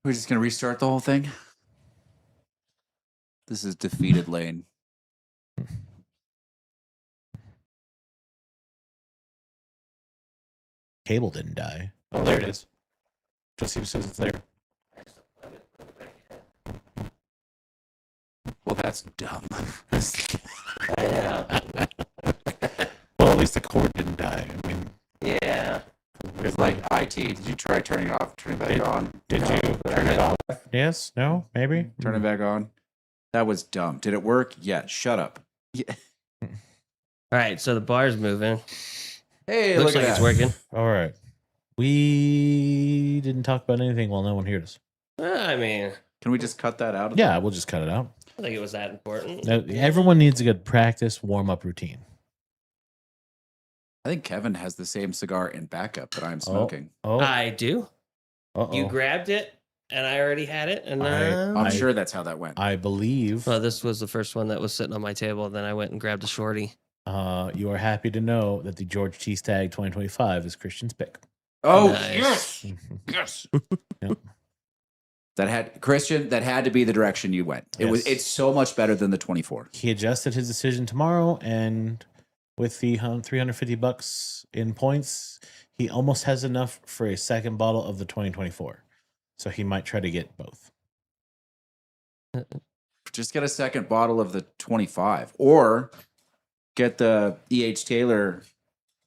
We're just going to restart the whole thing? This is defeated lane. Cable didn't die. Oh, there it is. Just says it's there. Well, that's dumb. Yeah. Well, at least the cord didn't die. I mean, Yeah. It's like, IT, did you try turning it off, turn it back on? did you turn it off? Yes? No? Maybe? Turn it back on? That was dumb. Did it work? Yeah, shut up. Yeah. All right, so the bar's moving. Hey, Looks look like at it's that. working. All right. We didn't talk about anything while no one heard us. I mean, Can we just cut that out? Yeah, we'll just cut it out. I think it was that important. Now, everyone needs a good practice warm-up routine. I think Kevin has the same cigar in backup that I'm smoking. Oh, I do. uh-oh. You grabbed it, and I already had it, and I'm sure that's how that went. I believe well, this was the first one that was sitting on my table. Then I went and grabbed a shorty. you are happy to know that the George Cheese Tag 2025 is Christian's pick. Oh, Nice. yes. Yep. That had to be the direction you went. It's so much better than the 24. He adjusted his decision tomorrow, and with the $350 in points, he almost has enough for a second bottle of the 2024. So he might try to get both. Just get a second bottle of the 25 or get the E.H. Taylor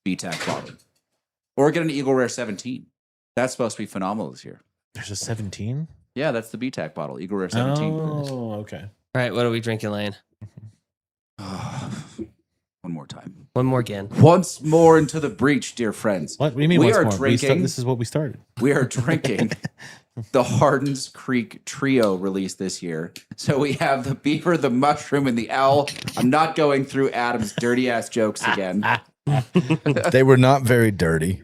BTAC bottle or get an Eagle Rare 17. That's supposed to be phenomenal this year. There's a 17? Yeah, that's the BTAC bottle, Eagle Rare 17. Oh, okay. All right, what are we drinking, Lane? One more time. One more again. Once more into the breach, dear friends. What do you mean? We once are more? drinking. This is what we started. We are drinking the Hardin's Creek Trio release this year. So we have the beaver, the mushroom, and the owl. I'm not going through Adam's dirty ass jokes again. They were not very dirty.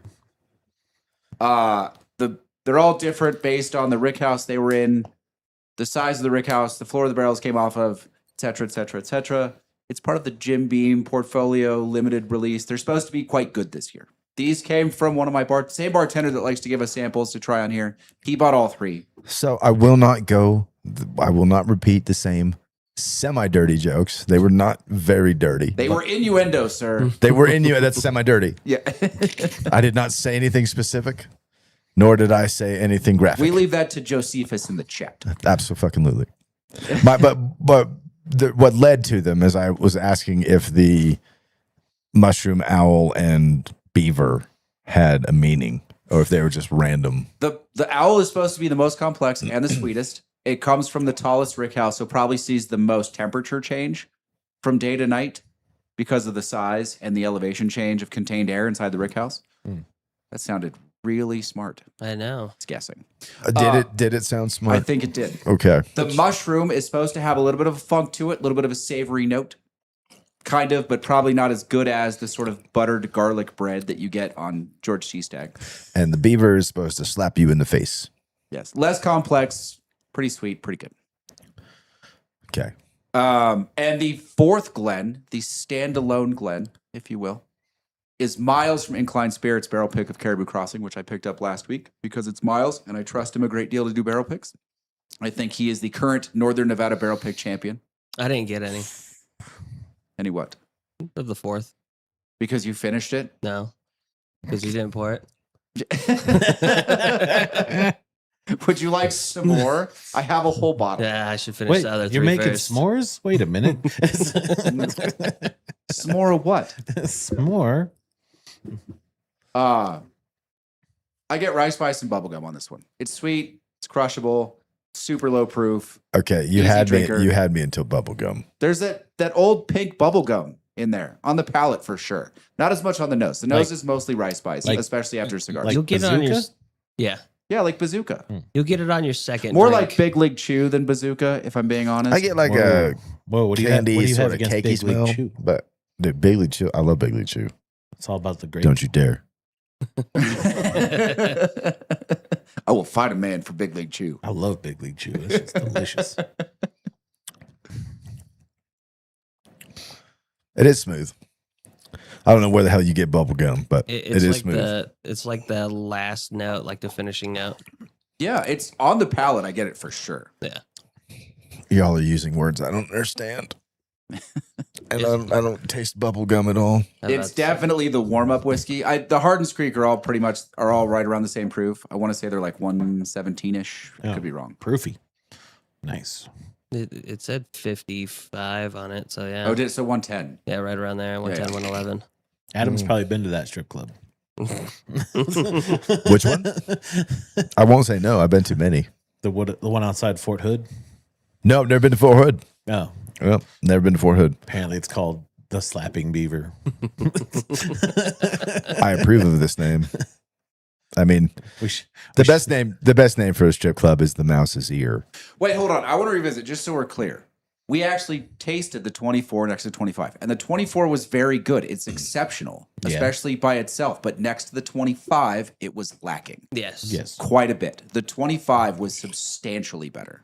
They're all different based on the rick house they were in, the size of the rick house, the floor the barrels came off of, et cetera, et cetera, et cetera. It's part of the Jim Beam portfolio limited release. They're supposed to be quite good this year. These came from one of my same bartender that likes to give us samples to try on here. He bought all three. So I will not repeat the same semi-dirty jokes. They were not very dirty. They were innuendo, sir. They were that's semi-dirty. Yeah. I did not say anything specific, nor did I say anything graphic. We leave that to Josephus in the chat. Absolutely. What led to them is I was asking if the mushroom, owl, and beaver had a meaning, or if they were just random. The owl is supposed to be the most complex and the sweetest. It comes from the tallest rick house, so probably sees the most temperature change from day to night because of the size and the elevation change of contained air inside the rick house. That sounded really smart. I know. It's guessing. Did it sound smart? I think it did. Okay. The mushroom is supposed to have a little bit of a funk to it, a little bit of a savory note. Kind of, but probably not as good as the sort of buttered garlic bread that you get on George Cheese Tag. And the beaver is supposed to slap you in the face. Yes. Less complex, pretty sweet, pretty good. Okay. And the fourth Glen, the standalone Glen, if you will, is Miles from Incline Spirits barrel pick of Caribou Crossing, which I picked up last week because it's Miles and I trust him a great deal to do barrel picks. I think he is the current Northern Nevada barrel pick champion. I didn't get any Any what? of the fourth. Because you finished it? No, because you didn't pour it. Would you like some more? I have a whole bottle. Yeah, I should finish Wait, the other you're three making first. s'mores? Wait a minute. S'more what? S'more? I get rice spice and bubblegum on this one. It's sweet, it's crushable, super low proof. Okay, you Easy had drinker. me. You had me until bubblegum. There's that old pink bubblegum in there on the palate for sure. Not as much on the nose. The nose is mostly rice spice, especially after cigars. You'll get it on your bazooka? yeah. Like bazooka. You'll get it on your second. More drink. like Big League Chew than bazooka, if I'm being honest. I get like a Whoa, what do you have, candy what do you have sort of against cakey Big League smell. Chew? But dude, Big League Chew, I love Big League Chew. It's all about the grape. Don't you dare. I will fight a man for Big League Chew. I love Big League Chew. It's just delicious. It is smooth. I don't know where the hell you get bubble gum, but It's it is like smooth. it's like the last note, like the finishing note. Yeah, it's on the palate. I get it for sure. Yeah. Y'all are using words I don't understand. And I don't taste bubble gum at all. It's definitely the warm up whiskey. The Hardin's Creek are all right around the same proof. I want to say they're like 117 ish. Oh. Could be wrong. Proofy. Nice. It said 55 on it, so yeah. Oh, did it? So 110. Yeah, right around there. 110, 111. Adam's probably been to that strip club. Which one? I won't say no. I've been to many. The one outside Fort Hood? No, I've never been to Fort Hood. Oh, Well, never been to Fort Hood. apparently it's called the Slapping Beaver. I approve of this name. I mean, the best name for a strip club is the Mouse's Ear. Wait, hold on. I want to revisit just so we're clear. We actually tasted the 24 next to 25, and the 24 was very good. It's exceptional, Yeah. especially by itself. But next to the 25, it was lacking Yes. quite a bit. The 25 was substantially better.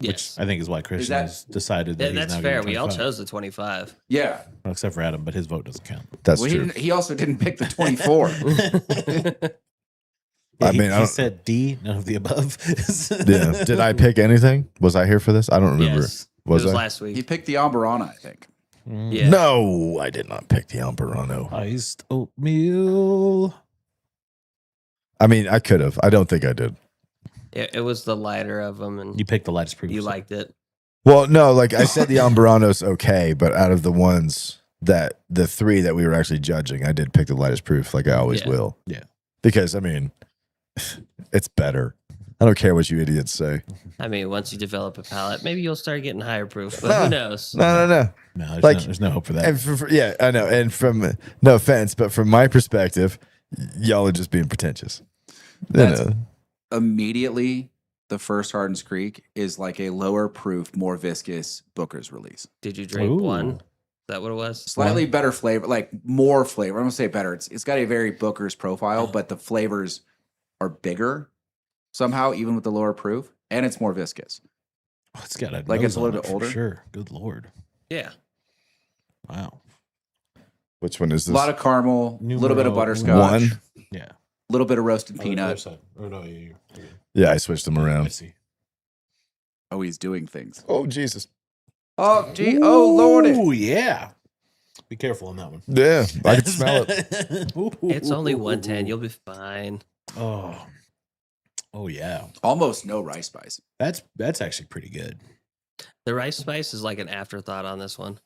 Yes. I think is why Christian that- has decided that Yeah, he's that's now fair. getting We all 25. chose the 25. Yeah. Well, except for Adam, but his vote doesn't count. That's Well, true. he also didn't pick the 24. Yeah, I mean, I he don't- said D, none of the above. Yeah. Did I pick anything? Was I here for this? I don't remember. Yes. Was it was I? last he week. picked the Ambarana, I think. Yeah. No, I did not pick the Ambarano. Iced oatmeal. I mean, I could have. I don't think I did. It was the lighter of them, and You picked the lightest proof. you liked it. Well, no, like I said, the Ambarano's okay, but out of the three that we were actually judging, I did pick the lightest proof, like I always Yeah. will. Yeah. Because I mean, it's better. I don't care what you idiots say. I mean, once you develop a palate, maybe you'll start getting higher proof, but who knows? No. No, there's, Like- there's no hope for that. And yeah, I know. And from no offense, but from my perspective, y'all are just being pretentious. You That's- know. Immediately, the first Hardin's Creek is like a lower proof, more viscous Booker's release. Did you drink Ooh. one? Is that what it was? Slightly better flavor, like more flavor. I'm gonna say better. It's got a very Booker's profile, but the flavors are bigger somehow, even with the lower proof, and it's more viscous. Oh, it's got a Like it's nose a little on bit it for older? Sure. Good Lord. Yeah. Wow. Which one is A this? lot of caramel, a little bit of Numero butterscotch, one. Yeah. a little bit of roasted Oh, peanut. Oh, no, you're Yeah, I switched them I around. see. Oh, he's doing things. Oh Jesus. Oh, gee. Oh, lordy. Oh, yeah. Be careful on that one. Yeah, I can smell it. It's only 110. You'll be fine. Oh. Oh, yeah. Almost no rice spice. That's actually pretty good. The rice spice is like an afterthought on this one.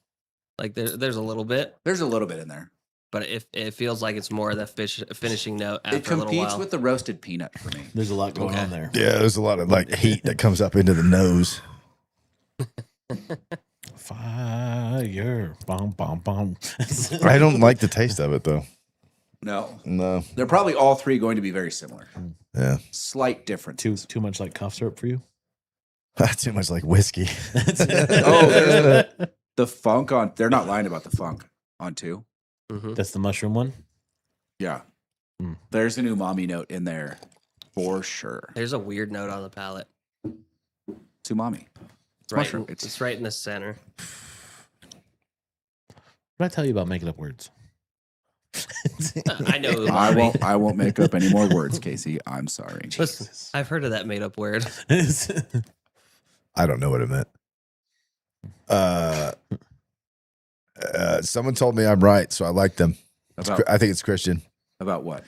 Like there's a little bit, There's a little bit in there. but it feels like it's more of the finishing note after It a little competes while. with the roasted peanut for me. There's a lot going Okay. on there. Yeah, there's a lot of like heat that comes up into the nose. Fire. Bom, bom, bom. I don't like the taste of it though. No. No. They're probably all three going to be very similar. Yeah. Slight differences. Too much like cough syrup for you? Too much like whiskey. Oh, there's the funk on. They're not lying about the funk on two. Mhm. That's the mushroom one? Yeah. Mm. There's an umami note in there for sure. There's a weird note on the palate. It's umami. It's right, mushroom. it's right in the center. What did I tell you about making up words? I know. I umami. won't make up any more words, Casey. I'm sorry. Listen, I've heard of that made up word. I don't know what it meant. Someone told me I'm right, so I like them. About, I think it's Christian. about what?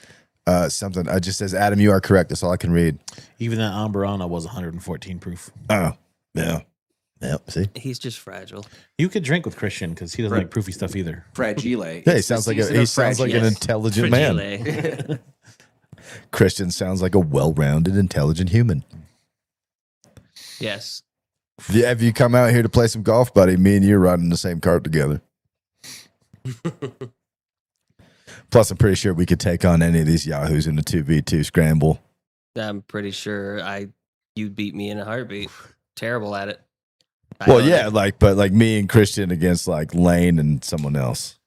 Something. It just says, Adam, you are correct. That's all I can read. Even that Ambarana was 114 proof. Oh, yeah. Yep. See? He's just fragile. You could drink with Christian because he doesn't like proofy stuff either. Fragile. Yeah, he It's the sounds like season he of sounds like an fragile. intelligent man. Fragile. Christian sounds like a well-rounded, intelligent human. Yes. Have you come out here to play some golf, buddy? Me and you are riding the same cart together. Plus, I'm pretty sure we could take on any of these yahoos in a 2v2 scramble. I'm pretty sure you'd beat me in a heartbeat. Terrible at it. Well, yeah, but me and Christian against like Lane and someone else.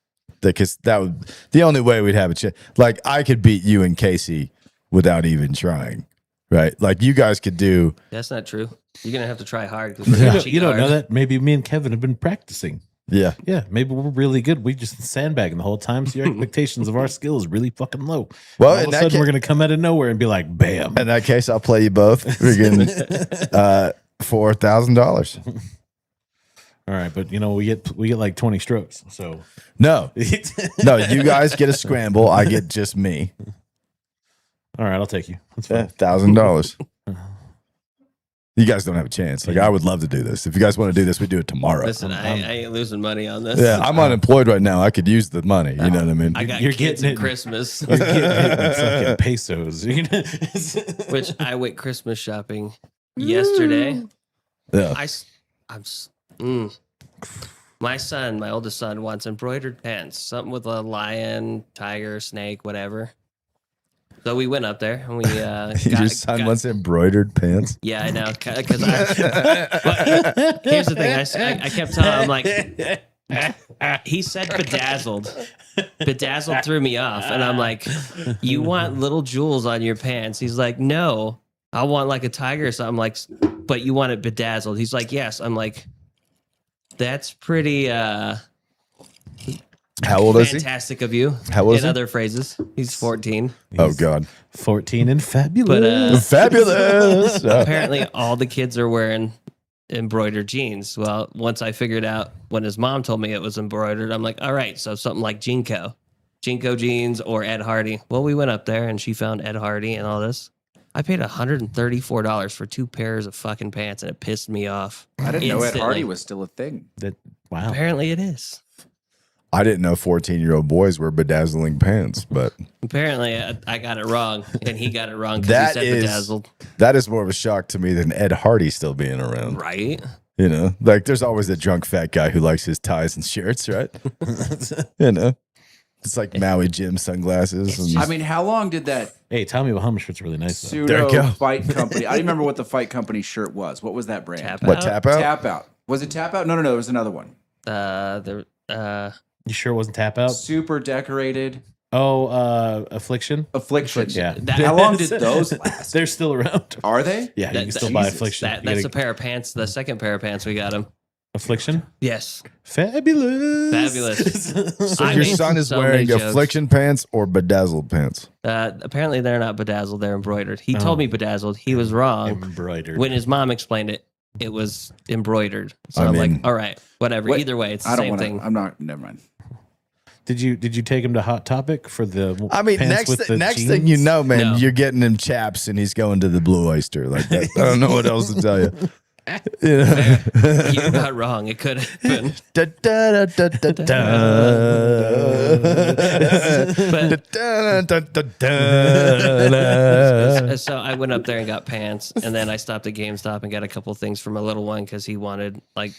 Because that would the only way we'd have a chance. Like I could beat you and Casey without even trying, right? Like you guys could do. That's not true. You're gonna have to try hard because we're gonna cheat You don't hard. know that? Maybe me and Kevin have been practicing. Yeah. Yeah, maybe we're really good. We just sandbagging the whole time, so your expectations of our skill is really fucking low. Well, All in of a that sudden, we're gonna come out of nowhere and be like, "Bam!" In that case, I'll play you both. We're getting $4,000. All right, but we get like 20 strokes. So No, no, you guys get a scramble. I get just me. all right, I'll take you. That's fine. $1,000. You guys don't have a chance. Like, I would love to do this. If you guys want to do this, we do it tomorrow. Listen, I ain't losing money on this. Yeah, I'm unemployed right now. I could use the money. You know what I mean? I got You're kids getting at it. Christmas, You're getting hit in fucking pesos. which I went Christmas shopping yesterday. Yeah. My son, my oldest son, wants embroidered pants, something with a lion, tiger, snake, whatever. So we went up there and we Your son wants embroidered pants. Yeah, I know. Because here's the thing, I kept telling him, like, he said bedazzled. Bedazzled threw me off, and I'm like, you want little jewels on your pants? He's like, no, I want like a tiger or something. I'm like, but you want it bedazzled? He's like, yes. I'm like, that's pretty How old is he? fantastic of you. How old is in he? other phrases, he's 14. Oh, God. 14 and fabulous. But Fabulous. apparently all the kids are wearing embroidered jeans. Well, once I figured out when his mom told me it was embroidered, I'm like, all right, so something like Jinko jeans or Ed Hardy. Well, we went up there and she found Ed Hardy and all this. I paid $134 for 2 pairs of fucking pants, and it pissed me off. I didn't know Ed Instantly. Hardy was still a thing. Wow. Apparently it is. I didn't know 14-year-old boys were bedazzling pants, but Apparently I got it wrong, and he got it wrong That because he said is- bedazzled. that is more of a shock to me than Ed Hardy still being around. Right? You know, like there's always the drunk fat guy who likes his ties and shirts, right? You know, it's like Maui Jim sunglasses. And I mean, how long did that Hey, Tommy Bahama shirt's really nice. Though. There you pseudo go. fight company? I don't remember what the fight company shirt was. What was that brand? Tap what out. tap out? Tap Out. Was it Tap Out? No, there was another one. You sure it wasn't tap out? Super decorated. Oh, Affliction. Affliction. Yeah. How long did those last? They're still around. Are they? Yeah, you That- can still that- buy Jesus, Affliction. You That's gotta- a pair of pants. The second pair of pants we got him. Affliction. Yes. Fabulous. Fabulous. So I your made son is so wearing many jokes. affliction pants or bedazzled pants? Apparently they're not bedazzled, they're embroidered. He told me bedazzled. He was wrong. Embroidered. When his mom explained it, it was embroidered. So I I'm mean- like, all right, whatever. What- Either way, it's the I don't same want thing. to. I'm not. Never mind. Did you take him to Hot Topic for the? I mean, pants with the next thing you jeans? know, man, No. you're getting him chaps and he's going to the Blue Oyster like that. I don't know what else to tell you. You know? You're not wrong. It could have been. Da, da, da, da, da, da. Da, da, da, da, da. So I went up there and got pants, and then I stopped at GameStop and got a couple things for my little one because he wanted like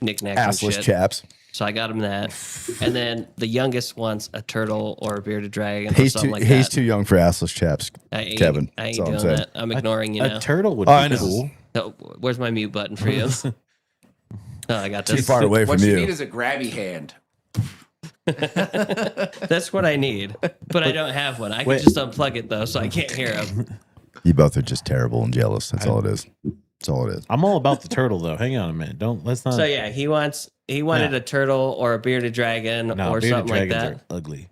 knickknacks and Assless shit. chaps. So I got him that, and then the youngest wants a turtle or a bearded dragon or He's something too like he's that. too young for assless chaps. I ain't, Kevin, I that's ain't all I'm doing saying. that. I'm ignoring you A now. turtle would Oh, be I know. cool. Oh, where's my mute button for you? Oh, I got Too this. far away What from you need you. is a grabby hand. That's what I need, but I don't have one. I can Wait. just unplug it though, so I can't hear him. You both are just terrible and jealous. That's all it is. That's all it is. I'm all about the turtle though. Hang on a minute. Let's not. So yeah, he wanted a turtle or a bearded dragon no, or bearded something like dragons that. are ugly.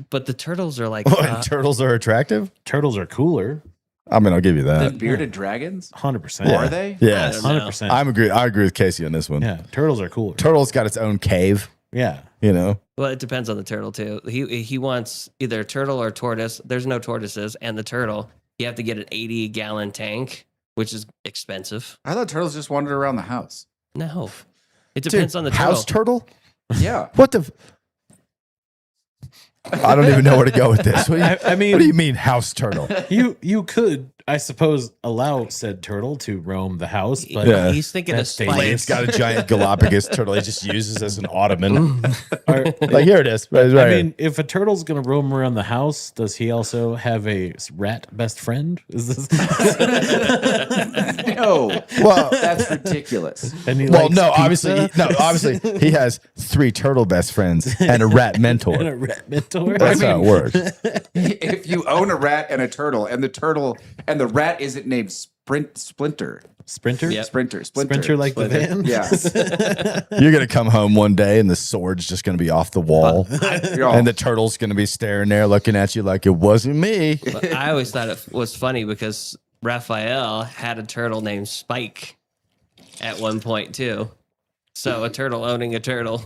But the turtles are like Turtles are attractive? Turtles are cooler. I mean, I'll give you The that. bearded dragons. 100%. Yeah. Are they? Yes. I don't know. 100%. I agree with Casey on this one. Yeah, turtles are cooler. Turtle's got its own cave, Yeah. you know. well, it depends on the turtle too. He wants either a turtle or a tortoise. There's no tortoises, and the turtle you have to get an 80-gallon tank, which is expensive. I thought turtles just wandered around the house. No, it depends on the turtle. House turtle? Yeah. What the? I don't even know where to go with this. What do you, I mean, what do you mean house turtle? you could, I suppose, allow said turtle to roam the house, but Yeah. He's thinking of That's spikes. Lane's got a giant Galapagos turtle he just uses as an ottoman. Or- Like, here it is. Right, I mean, if a turtle's gonna roam around the house, does he also have a rat best friend? Is this? No, well, that's ridiculous. And he well, likes no, pizza? obviously he has 3 turtle best friends and a rat and mentor. a rat mentor. That's how it works. If you own a rat and a turtle, and the rat isn't named Splinter. Sprinter? Yep. Sprinter. Sprinter like the van? Yeah. You're gonna come home one day and the sword's just gonna be off the wall, Oh. and the turtle's gonna be staring there looking at you like it wasn't me. But I always thought it was funny because Raphael had a turtle named Spike at one point too. So a turtle owning a turtle.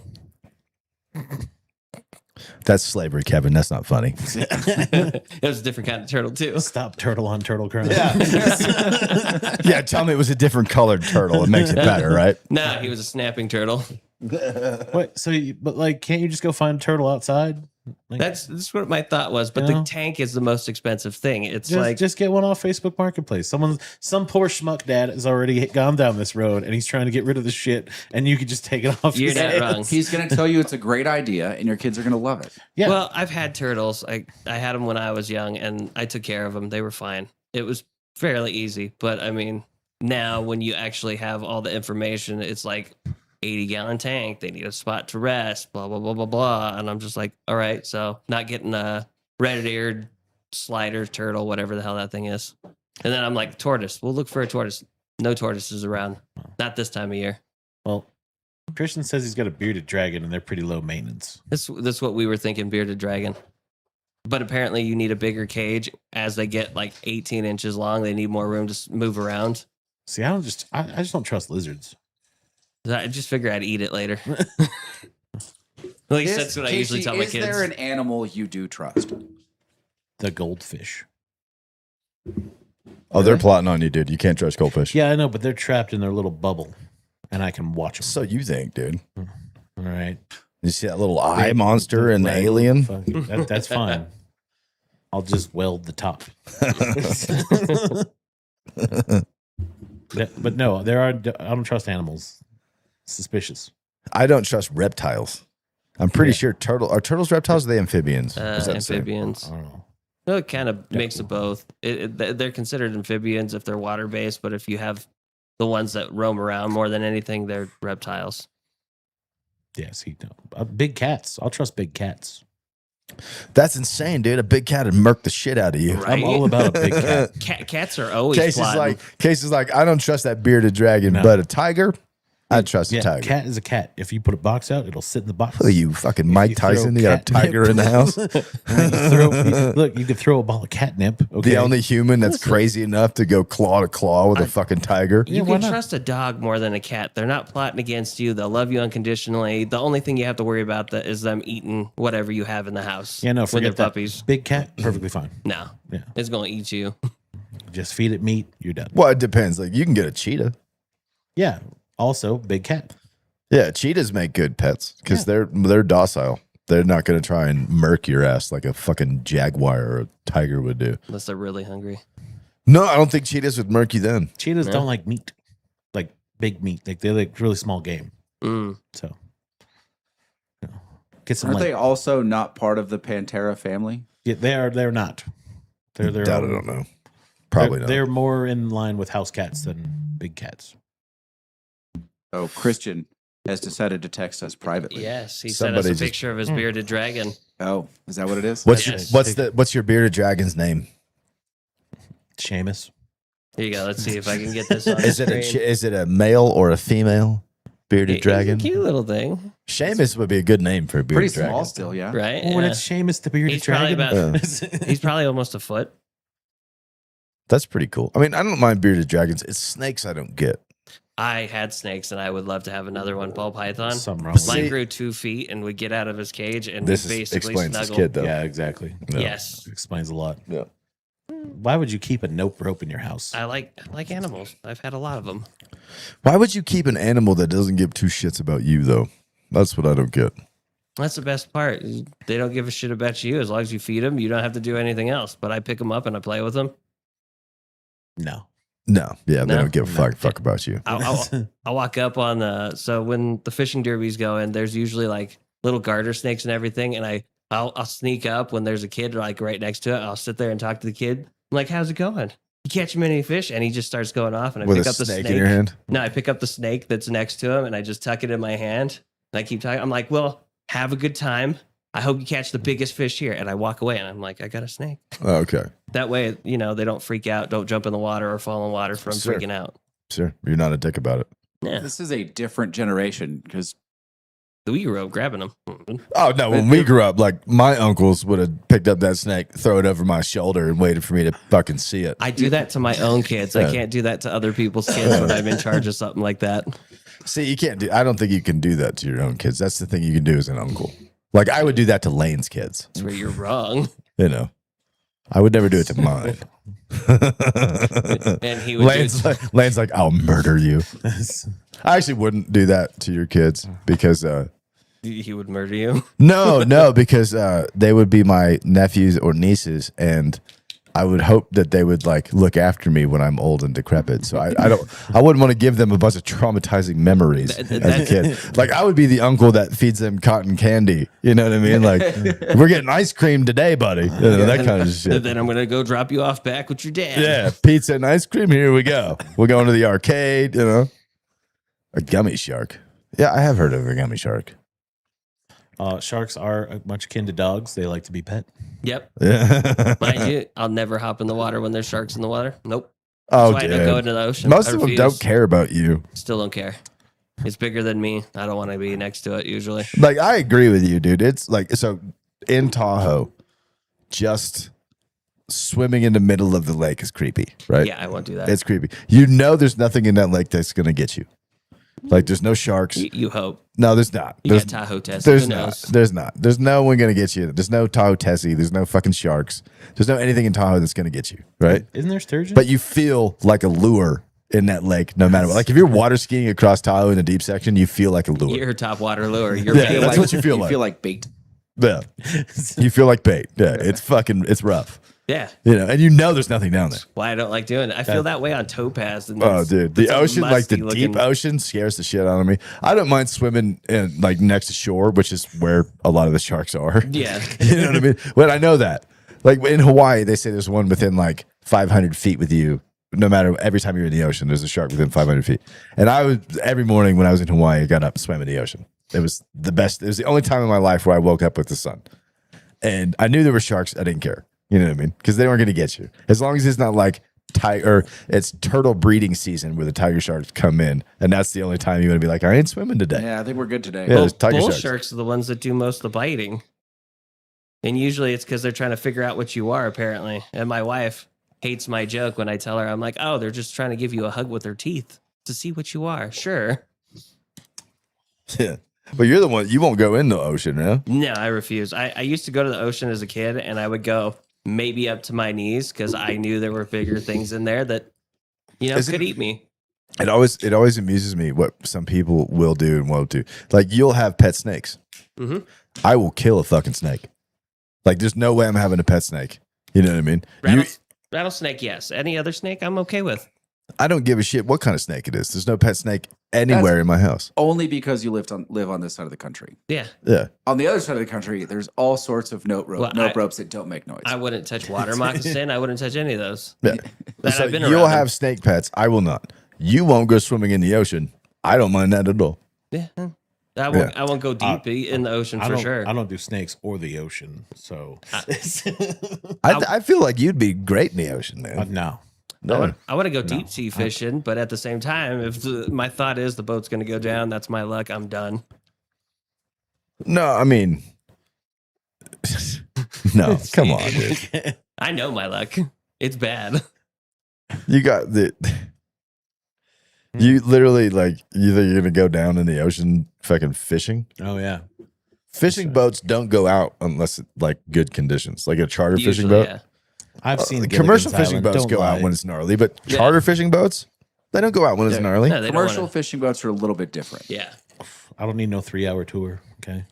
That's slavery, Kevin. That's not funny. It was a different kind of turtle too. Stop turtle on turtle crime. Yeah, tell me it was a different colored turtle. It makes it better, right? No, he was a snapping turtle. Wait, but like, can't you just go find a turtle outside? Like, That's what my thought was. But You know? the tank is the most expensive thing. It's just get one off Facebook Marketplace. Some poor schmuck dad has already gone down this road and he's trying to get rid of the shit, and you could just take it off. You're his not hands. wrong. He's going to tell you it's a great idea and your kids are going to love it. Yeah. Well, I've had turtles. I had them when I was young, and I took care of them. They were fine. It was fairly easy. But I mean, now when you actually have all the information, it's like 80-gallon tank. They need a spot to rest. Blah blah blah blah blah. And I'm just like, all right. So not getting a red-eared slider turtle, whatever the hell that thing is. And then I'm like, tortoise. We'll look for a tortoise. No tortoises around. Not this time of year. Well, Christian says he's got a bearded dragon and they're pretty low maintenance. That's what we were thinking, bearded dragon. But apparently you need a bigger cage. As they get like 18 inches long, they need more room to move around. See, I just don't trust lizards. I just figure I'd eat it later. At least that's what I usually tell my Is kids. there an animal you do trust? The goldfish. Oh, they're plotting on you, dude. You can't trust goldfish. Yeah, I know, but they're trapped in their little bubble, and I can watch them. So you think, dude? All right, You see that little eye monster in Right. Alien? Fuck it. That's fine. I'll just weld the top. But no, I don't trust animals. Suspicious. I don't trust reptiles. I'm pretty sure are turtles reptiles or are they amphibians? Is that the same? Amphibians. I don't know. No, it kind of mix of both. They're considered amphibians if they're water based, but if you have the ones that roam around more than anything, they're reptiles. Yes, big cats. I'll trust big cats. That's insane, dude. A big cat would murk the shit out of you. Right. I'm all about a big cat. Cats are always plotting. Case is like, I don't trust that bearded dragon, but a tiger, I trust a Yeah, tiger. cat is a cat. If you put a box out, it'll sit in the box. Who are you, fucking Mike you throw Tyson? You got a tiger in the house? Look, you could throw a ball of catnip. Okay. The only human that's crazy enough to go claw to claw with a fucking tiger. You why can not? trust a dog more than a cat. They're not plotting against you. They'll love you unconditionally. The only thing you have to worry about is them eating whatever you have in the house. Yeah, no, when they're forget that. puppies. Big cat, perfectly fine. No, Yeah. it's going to eat you. Just feed it meat, you're done. Well, it depends. Like, you can get a cheetah. Yeah. Also, big cat. Yeah, cheetahs make good pets because they're docile. They're not going to try and murk your ass like a fucking jaguar or a tiger would do. Unless they're really hungry. No, I don't think cheetahs would murk you then. Cheetahs don't like meat, like big meat. Like they're like really small game. Mm. So, get some. Aren't like, they also not part of the Pantera family? Yeah, they are. They're not. They're their Doubt own- I don't know. Probably they're, not. They're more in line with house cats than big cats. Oh, Christian has decided to text us privately. Yes, he Somebody sent us just- a picture of his bearded dragon. Oh, is that what it is? Yes. What's your bearded dragon's name? Seamus. Here you go. Let's see if I can get this on Is screen. it a male or a female bearded He's dragon? a cute little thing, Seamus would be a good name for a bearded Pretty dragon. small still, yeah. right? Oh, and Yeah. it's Seamus the bearded He's probably dragon. He's probably almost a foot. That's pretty cool. I mean, I don't mind bearded dragons. It's snakes I don't get. I had snakes, and I would love to have another one. Ball python. Something wrong with Mine See- grew 2 feet and would get out of his cage and This basically explains this snuggle. kid, though. Yeah, exactly. No. Yes, Explains a lot. Yeah. Why would you keep a nope rope in your house? I like animals. I've had a lot of them. Why would you keep an animal that doesn't give two shits about you, though? That's what I don't get. That's the best part. They don't give a shit about you as long as you feed them. You don't have to do anything else. But I pick them up and I play with them. No. No. Yeah, they No? don't give a fuck about you. I'll walk up on the so when the fishing derbies go in, there's usually like little garter snakes and everything, and I'll sneak up when there's a kid like right next to it. I'll sit there and talk to the kid. I'm like, "How's it going? You catch many fish?" And he just starts going off, and I With pick a up the snake snake in your hand? No, I pick up the snake that's next to him, and I just tuck it in my hand, and I keep talking. I'm like, "Well, have a good time. I hope you catch the biggest fish here." And I walk away, and I'm like, "I got a snake." Oh, okay. That way, you know, they don't freak out, don't jump in the water or fall in the water from Sure. freaking out. Sure, you're not a dick about it. Yeah. This is a different generation because We grew up grabbing them. Oh no! When we grew up, like my uncles would have picked up that snake, throw it over my shoulder, and waited for me to fucking see it. I do that to my own kids. I can't do that to other people's kids when I'm in charge of something like that. See, you can't do. I don't think you can do that to your own kids. That's the thing you can do as an uncle. Like I would do that to Lane's kids. That's where you're wrong. You know, I would never do it to mine. And he would Lane's like, I'll murder you. I actually wouldn't do that to your kids because he would murder you. no, because they would be my nephews or nieces, and I would hope that they would like look after me when I'm old and decrepit. So I wouldn't want to give them a bunch of traumatizing memories as a kid. Like I would be the uncle that feeds them cotton candy. You know what I mean? Like we're getting ice cream today, buddy. You know, that kind of shit. Then I'm gonna go drop you off back with your dad. Yeah, pizza and ice cream. Here we go. We're going to the arcade. You know, a gummy shark. Yeah, I have heard of a gummy shark. Sharks are much akin to dogs. They like to be pet. Yep. Yeah. Mind you, I'll never hop in the water when there's sharks in the water. Nope. Oh, That's why I don't go into the ocean. Most I of them refuse. don't care about you. Still don't care. It's bigger than me. I don't want to be next to it usually. Like I agree with you, dude. It's like so in Tahoe, just swimming in the middle of the lake is creepy, right? Yeah, I won't do that. It's creepy. You know, there's nothing in that lake that's gonna get you. Like there's no sharks. You hope. No, there's not. You There's, got Tahoe test. there's Who not. knows? There's not. There's no one gonna get you. There's no Tahoe Tessie. There's no fucking sharks. There's no anything in Tahoe that's gonna get you, right? Isn't there sturgeon? But you feel like a lure in that lake, no matter what. Like if you're water skiing across Tahoe in the deep section, you feel like a lure. You're a top water lure. You're Yeah, bait. that's what you feel like. You feel like bait. Yeah, you feel like bait. Yeah, it's rough. Yeah. You know, and you know there's nothing down there. Why I don't like doing it. I feel that way on Topaz. And Oh, it's- dude, it's the a ocean, like the musty deep looking- ocean, scares the shit out of me. I don't mind swimming in like next to shore, which is where a lot of the sharks are. Yeah. You know what I mean? But I know that. Like in Hawaii, they say there's one within like 500 feet with you. No matter every time you're in the ocean, there's a shark within 500 feet. And I was every morning when I was in Hawaii, I got up, swam in the ocean. It was the best. It was the only time in my life where I woke up with the sun. And I knew there were sharks. I didn't care. You know what I mean? Because they weren't going to get you. As long as it's not like tiger, it's turtle breeding season where the tiger sharks come in. And that's the only time you want to be like, I ain't swimming today. Yeah, I think we're good today. Yeah, there's tiger Bull sharks. sharks are the ones that do most of the biting. And usually it's because they're trying to figure out what you are, apparently. And my wife hates my joke when I tell her, I'm like, oh, they're just trying to give you a hug with their teeth to see what you are. Sure. Yeah. But you're the one, you won't go in the ocean, yeah? No, I refuse. I used to go to the ocean as a kid and I would go maybe up to my knees because I knew there were bigger things in there that, you know, could eat me. It always amuses me what some people will do and won't do. Like you'll have pet snakes. Mhm. I will kill a fucking snake. Like there's no way I'm having a pet snake. You know what I mean? Rattlesnake, yes. Any other snake, I'm okay with. I don't give a shit what kind of snake it is. There's no pet snake anywhere in my house. Only because you live on this side of the country. Yeah. Yeah. On the other side of the country, there's all sorts of note Well, ropes that don't make noise. I wouldn't touch water moccasin. I wouldn't touch any of those. Yeah. That So I've been you'll around have snake pets. I will not. You won't go swimming in the ocean. I don't mind that at all. Yeah. I won't go deep in the ocean I for don't, sure. I don't do snakes or the ocean. So I feel like you'd be great in the ocean, man. no. I want to go deep sea fishing, but at the same time, if my thought is the boat's going to go down, that's my luck. I'm done. No, I mean, no, come on, dude. I know my luck. It's bad. You got the. You literally like either you're gonna go down in the ocean fucking fishing. Oh yeah. Fishing boats don't go out unless it's like good conditions, like a charter fishing Usually, boat. yeah. I've seen The commercial Gilligan's fishing Island. boats Don't go out lie. when it's gnarly, but Yeah. charter fishing boats, they don't go out when it's gnarly. No, they don't Commercial wanna- fishing boats are a little bit different. Yeah. I don't need no 3-hour tour. Okay.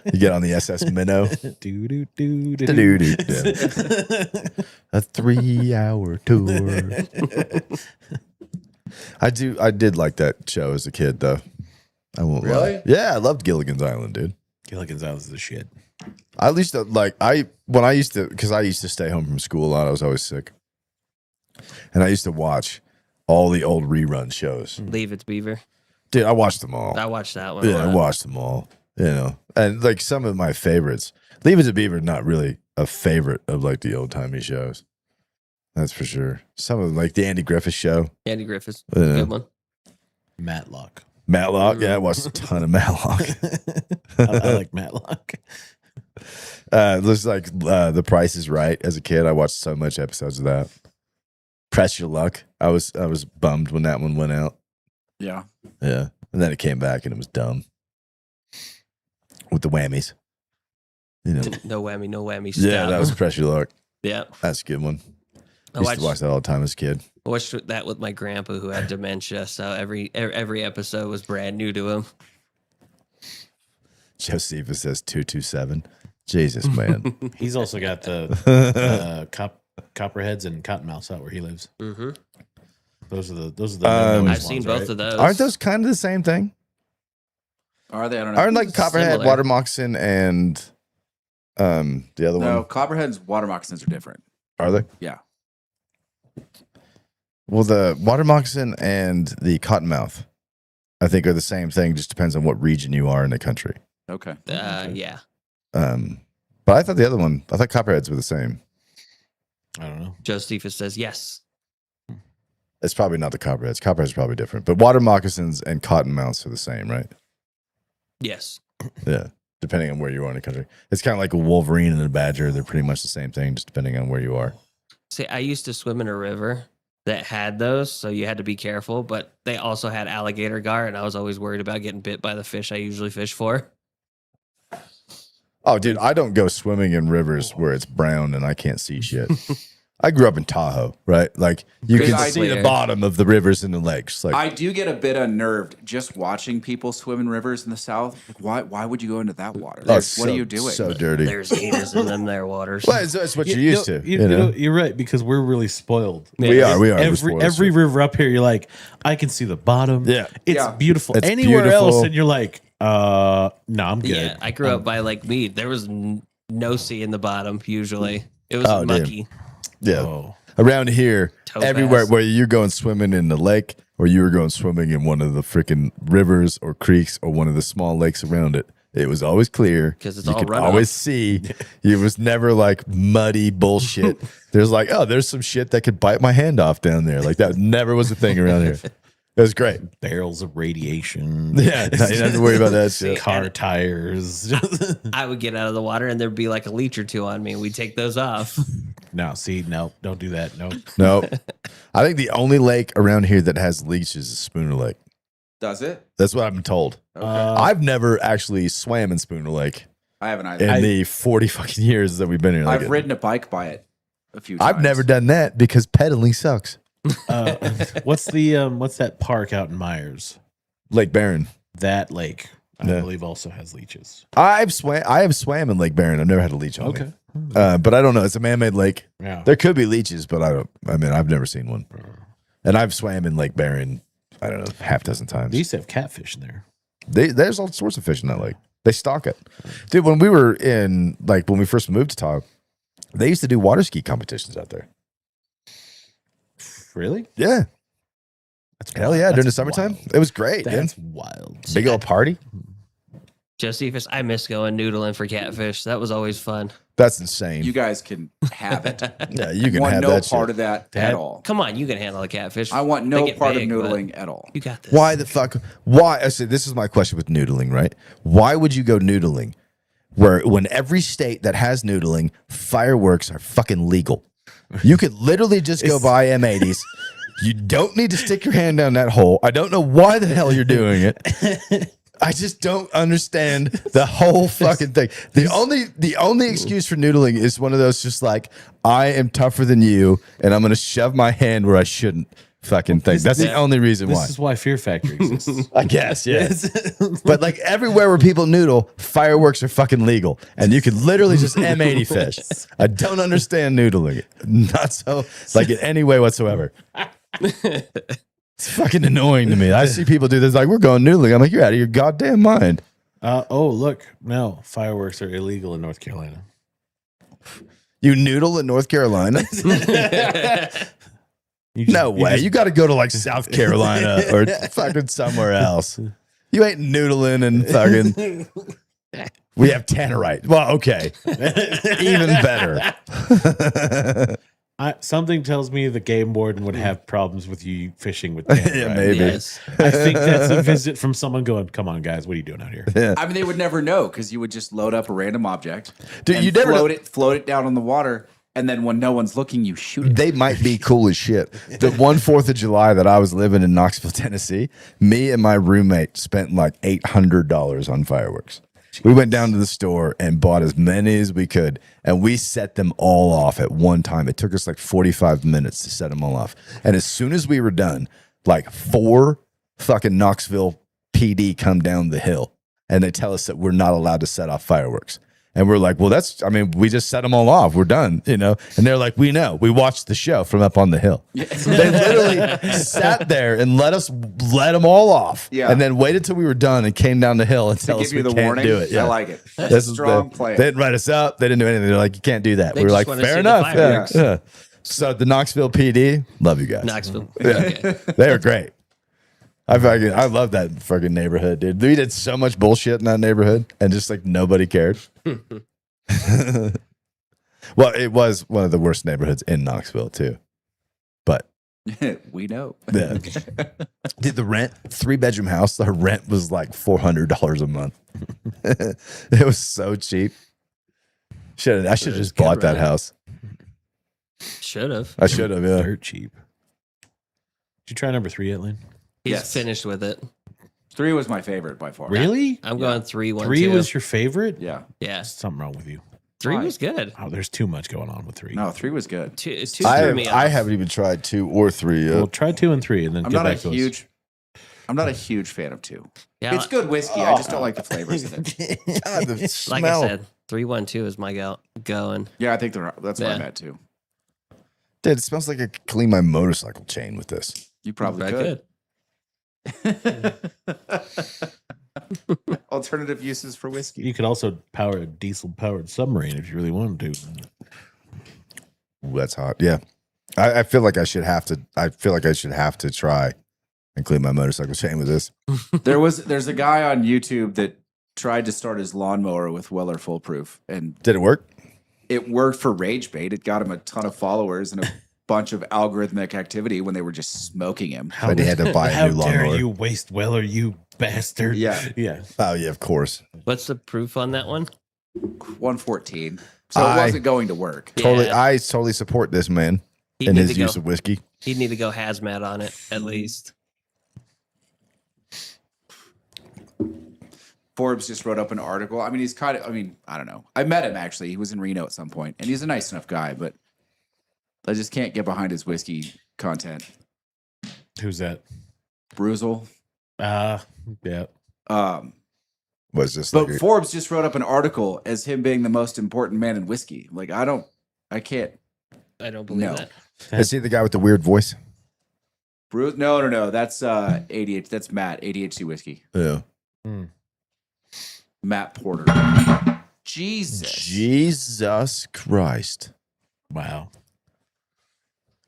You get on the SS Minnow. do do do do. Doo-doo-doo. Yeah. A 3-hour tour. I did like that show as a kid, though. I won't lie. Really? Yeah, I loved Gilligan's Island, dude. Gilligan's Island is the shit. I at least like when I used to, because I used to stay home from school a lot. I was always sick, and I used to watch all the old rerun shows. Leave It's Beaver. Dude, I watched them all. I watched that one. Yeah, I a lot. watched them all. You know, and like some of my favorites. Leave It to Beaver, not really a favorite of like the old timey shows. That's for sure. Some of them, like the Andy Griffith Show. Andy Griffith's Yeah. good one. Matlock. Matlock. Yeah, I watched a ton of Matlock. I like Matlock. It looks like The Price is Right. As a kid, I watched so much episodes of that. Press Your Luck. I was bummed when that one went out. Yeah. Yeah, and then it came back and it was dumb with the whammies. You know. No whammy stuff. Yeah, that was Press Your Luck. Yeah. That's a good one. I Used to watch that all the time as a kid. I watched that with my grandpa who had dementia, so every episode was brand new to him. Josephus says 227. Jesus, man. He's also got the copperheads and cottonmouths out where he lives. Mm-hmm. Those are the I've seen both of those. Aren't those kind of the same thing? Are they? I don't know. Aren't like Copperhead, Similar. Water Moccasin, and the other No, one? Copperhead's water moccasins are different. Are they? Yeah. Well, the Water Moccasin and the Cottonmouth, I think, are the same thing. Just depends on what region you are in the country. Okay. Yeah. But I thought the other one, I thought Copperheads were the same. I don't know. Josephus says yes. It's probably not the Copperheads. Copperheads are probably different. But Water Moccasins and Cottonmouths are the same, right? Yes. Yeah. Depending on where you are in the country. It's kind of like a Wolverine and a Badger. They're pretty much the same thing, just depending on where you are. See, I used to swim in a river that had those, so you had to be careful, but they also had alligator gar, and I was always worried about getting bit by the fish I usually fish for. Oh, dude, I don't go swimming in rivers where it's brown and I can't see shit. I grew up in Tahoe, right? Like you Good can see idea. the bottom of the rivers and the lakes. Like I do get a bit unnerved just watching people swim in rivers in the South. Like, why would you go into that water? oh, Like, it's what are so- you doing? So dirty. There's gators in them there waters. Well, it's what you're used to. You know? You're right because we're really spoiled. We are. We're Every spoiled. river up here, you're like, I can see the bottom. Yeah. it's Yeah. beautiful. It's Anywhere beautiful. else, and you're like, no, I'm good. Yeah, I grew up by Lake Mead. There was no sea in the bottom usually. It was Oh, damn. mucky. Yeah. Oh, Around here, Topaz. everywhere where you're going swimming in the lake or you were going swimming in one of the freaking rivers or creeks or one of the small lakes around it, it was always clear. 'Cause it's you all could runoff. always see. It was never like muddy bullshit. There's like, oh, there's some shit that could bite my hand off down there. Like that never was a thing around here. It was great. barrels of radiation. Yeah, you don't have to worry about that shit. Car tires. I would get out of the water and there'd be like a leech or two on me, and we'd take those off. no, see, no, don't do that. No, No, I think the only lake around here that has leeches is Spooner Lake. Does it? That's what I've been told. Okay. I've never actually swam in Spooner Lake I haven't either. in the 40 fucking years that we've been here. Like, I've ridden a bike by it a few times. I've never done that because pedaling sucks. what's that park out in Myers? Lake Barron. That lake, I Yeah. believe, also has leeches. I have swam in Lake Barron. I've never had a leech on me. Okay. But I don't know. It's a man-made lake. Yeah. There could be leeches, but I've never seen one. And I've swam in Lake Barron, I don't know, half a dozen times. They used to have catfish in there. There's all sorts of fish in that lake. They stock it. Dude, when we were when we first moved to Tahoe, they used to do water ski competitions out there. Really? Yeah. That's Hell wild. yeah. During the That's summertime. wild. It was great, dude. That's wild. Big old party. Josephus, I miss going noodling for catfish. That was always fun. That's insane. You guys can have it. yeah, you can want have no that part shit. of that Dad, at all. Come on, you can handle a catfish. I want They no get part big, of but noodling at all. You got this. Why the fuck? Why? I said, this is my question with noodling, right? Why would you go noodling when every state that has noodling, fireworks are fucking legal? You could literally just go buy M80s. You don't need to stick your hand down that hole. I don't know why the hell you're doing it. I just don't understand the whole fucking thing. The only excuse for noodling is one of those just like, I am tougher than you and I'm going to shove my hand where I shouldn't fucking thing. That's the only reason why. This is why Fear Factory exists. I guess, yeah. But like everywhere where people noodle, fireworks are fucking legal. And you can literally just M80 fish. I don't understand noodling. Not so like in any way whatsoever. It's fucking annoying to me. I see people do this like, we're going noodling. I'm like, you're out of your goddamn mind. Oh, look. No, fireworks are illegal in North Carolina. You noodle in North Carolina? No way. You got to go to like South Carolina or fucking somewhere else. You ain't noodling and fucking We have tannerite. Well, okay. Even better. Something tells me the game warden would have problems with you fishing with tannerite. Yeah, maybe. Yes. I think that's a visit from someone going, "Come on, guys, what are you doing out here?" Yeah. I mean, they would never know because you would just load up a random object, Dude, and you never float it down on the water, and then when no one's looking, you shoot it. They might be cool as shit. The one 4th of July that I was living in Knoxville, Tennessee, me and my roommate spent like $800 on fireworks. We went down to the store and bought as many as we could, and we set them all off at one time. It took us like 45 minutes to set them all off. And as soon as we were done, like 4 fucking Knoxville PD come down the hill, and they tell us that we're not allowed to set off fireworks. And we're like, well, we just set them all off. We're done, And they're like, we know. We watched the show from up on the hill. They literally sat there and let them all off. Yeah. And then waited till we were done and came down the hill and tell us give you we the can't warning. do it. I like it. This is Strong plan. They didn't write us up. They didn't do anything. They're like, you can't do that. They We were just like, wanna fair see the enough. Yeah. fireworks. Yeah. So the Knoxville PD, love you guys. Knoxville. Yeah. Okay. They were great. I love that fucking neighborhood, dude. We did so much bullshit in that neighborhood, and just like nobody cared. Well, it was one of the worst neighborhoods in Knoxville too. But We know. yeah, did the rent 3-bedroom house? The rent was like $400 a month. It was so cheap. I should have just bought that rent. house. Should have. I should have. Yeah. Dirt cheap. Did you try number 3 yet, Lynn? He's Yes. finished with it. 3 was my favorite by far. Really? I'm going 3-1. 3 was your favorite? Yeah. Yeah. There's something wrong with you. 3 Why? was good. Oh, there's too much going on with 3. No, 3 was good. 2 threw me I off. haven't even tried 2 or 3 yet. Well, try 2 and 3, and then I'm get not a back to us. I'm not a huge fan of 2. Yeah, It's good whiskey. I just don't like the flavors of it. God, the like smell. I said, 3-1-2 is my going. Yeah, I think that's where I'm Yeah. at too. Dude, it smells like I could clean my motorcycle chain with this. You probably I could. could. Alternative uses for whiskey. You could also power a diesel-powered submarine if you really wanted to. Ooh, that's hot. Yeah. I feel like I should have to. I feel like I should have to try and clean my motorcycle chain with this. There's a guy on YouTube that tried to start his lawnmower with Weller Full Proof, and Did it work? it worked for rage bait. It got him a ton of followers and a bunch of algorithmic activity when they were just smoking him. But he had to buy How a new dare lawnmower. you waste Weller, you bastard. Yeah. Yeah. Oh yeah, of course. What's the proof on that one? 114. So it I- wasn't going to work. Totally, Yeah. I totally support this man He'd in need his to use go. of whiskey. He'd need to go hazmat on it at least. Forbes just wrote up an article. I mean, he's kind of, I don't know. I met him actually. He was in Reno at some point, and he's a nice enough guy, but I just can't get behind his whiskey content. Who's that? Bruzel. Yeah. Was this But like Forbes just wrote up an article as him being the most important man in whiskey. Like, I can't. I don't believe No. that. is he the guy with the weird voice? No. That's ADHD. That's Matt, ADHD whiskey. Yeah. Matt Porter. Jesus. Jesus Christ. Wow.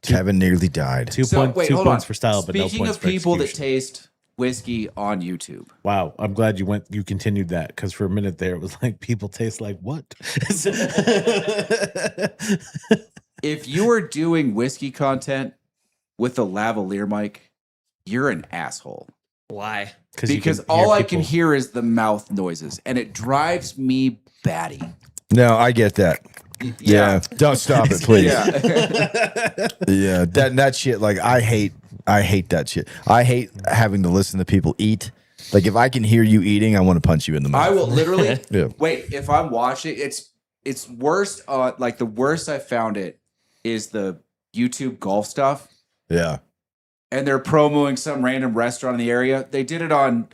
Kevin nearly died. 2 So, wait, hold points on. for style, but no Speaking points of for people that execution. taste whiskey on YouTube. Wow, I'm glad you continued that, because for a minute there it was like, people taste like what? If you are doing whiskey content with a lavalier mic, you're an asshole. Why? you Because can hear all I can people- hear is the mouth noises, and it drives me batty. No, I get that. Yeah. Don't stop it, please. Yeah. Yeah, that shit. Like I hate that shit. I hate having to listen to people eat. Like if I can hear you eating, I want to punch you in the mouth. I will literally Yeah. wait. If I'm watching, it's worst. Like the worst I found it is the YouTube golf stuff, Yeah. and they're promoting some random restaurant in the area. They did it on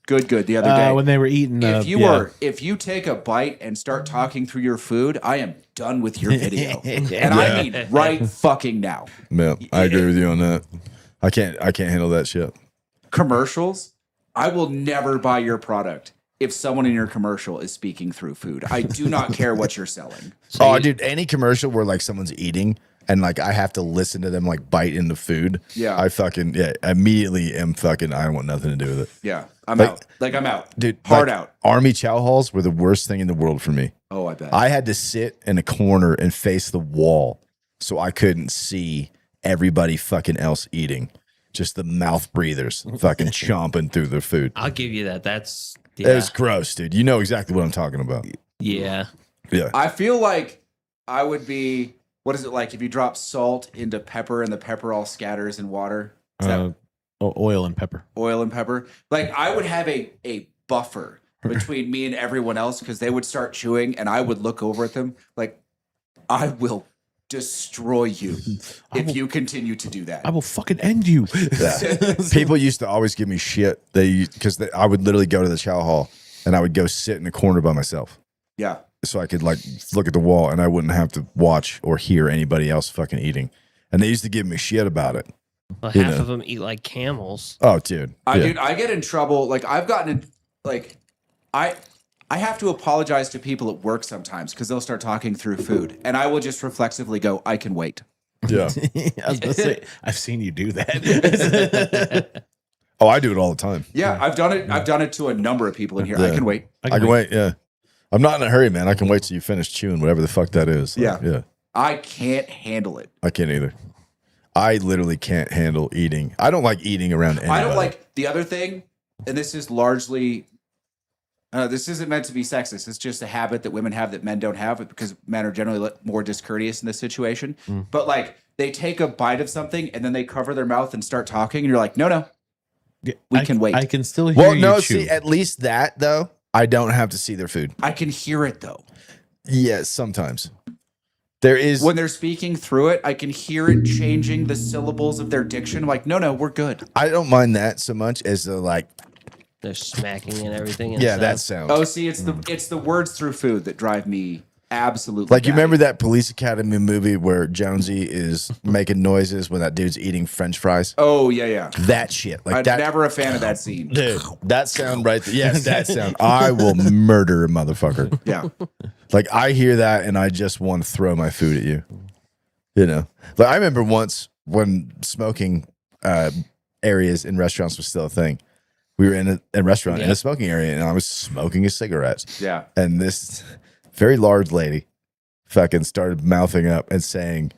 Good the other day. when they were eating. If you take a bite and start talking through your food, I am done with your video, and I mean right fucking now. Yeah, I agree with you on that. I can't handle that shit. Commercials, I will never buy your product if someone in your commercial is speaking through food. I do not care what you're selling. Oh, dude, any commercial where like someone's eating and like I have to listen to them like bite into food, Yeah. I fucking immediately am fucking. I want nothing to do with it, Yeah. I'm Like- out. Like I'm out. dude. Hard like, out. Army chow halls were the worst thing in the world for me. Oh, I bet. I had to sit in a corner and face the wall so I couldn't see everybody fucking else eating. Just the mouth breathers fucking chomping through their food. I'll give you that. That's It was gross, dude. You know exactly what I'm talking about. yeah. Yeah. I feel like I would be. What is it like if you drop salt into pepper and the pepper all scatters in water? Is that Oil and pepper. oil and pepper? Like I would have a buffer between me and everyone else because they would start chewing and I would look over at them like I will destroy you if you continue to do that. I will fucking end you. Yeah. People used to always give me shit. Because I would literally go to the chow hall and I would go sit in a corner by myself Yeah. so I could like look at the wall and I wouldn't have to watch or hear anybody else fucking eating. And they used to give me shit about it. Well, You half know. of them eat like camels. Oh, dude. Dude, I get in trouble. Like I've gotten in, like I have to apologize to people at work sometimes because they'll start talking through food, and I will just reflexively go, "I can wait." Yeah. I was gonna say, I've seen you do that. Oh, I do it all the time. Yeah, I've done it. I've done it to a number of people in here. I Yeah. can wait. I can wait. Yeah. I'm not in a hurry, man. I can wait till you finish chewing whatever the fuck that is. Yeah. Yeah. I can't handle it. I can't either. I literally can't handle eating. I don't like eating around anybody. I don't like the other thing, and this is largely. This isn't meant to be sexist. It's just a habit that women have that men don't have because men are generally more discourteous in this situation. But like they take a bite of something and then they cover their mouth and start talking, and you're like, no, we can wait. I can still hear Well, you no, chew. see, at least that though, I don't have to see their food. I can hear it though. Yes, sometimes. There is When they're speaking through it, I can hear it changing the syllables of their diction. I'm like, no, we're good. I don't mind that so much as the like They're smacking and everything. And yeah, stuff. that sound. Oh, see, it's the words through food that drive me absolutely. Like you batty. remember that Police Academy movie where Jonesy is making noises when that dude's eating French fries? Oh yeah. That shit. Like I'm that never a fan of that scene. dude, that sound right there. Yes, that sound. I will murder a motherfucker. Yeah. Like I hear that and I just want to throw my food at you. You know. Like I remember once when smoking areas in restaurants was still a thing. We were in a restaurant in a smoking area and I was smoking a cigarette. Yeah. And this very large lady fucking started mouthing up and saying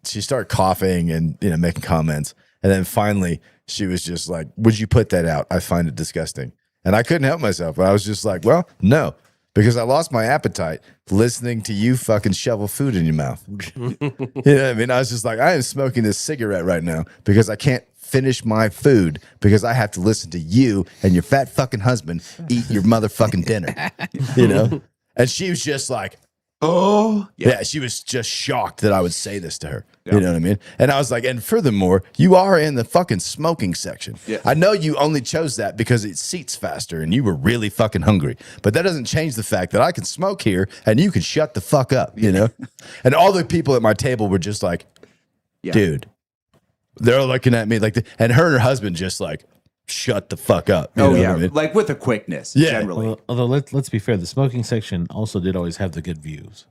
she started coughing and making comments. And then finally she was just like, would you put that out? I find it disgusting. And I couldn't help myself. I was just like, well, no, because I lost my appetite listening to you fucking shovel food in your mouth. You know what I mean? I was just like, I am smoking this cigarette right now because I can't finish my food because I have to listen to you and your fat fucking husband eat your motherfucking dinner. You know? And she was just like, oh, yeah. She was just shocked that I would say this to her. Yeah. You know what I mean? And I was like, and furthermore, you are in the fucking smoking section. Yeah. I know you only chose that because it seats faster and you were really fucking hungry. But that doesn't change the fact that I can smoke here and you can shut the fuck up, you know? And all the people at my table were just like, dude, they're looking at me like, and her and her husband just like, shut the fuck up. You know what I mean? Like with a quickness, Yeah. generally. Well, although let's be fair, the smoking section also did always have the good views.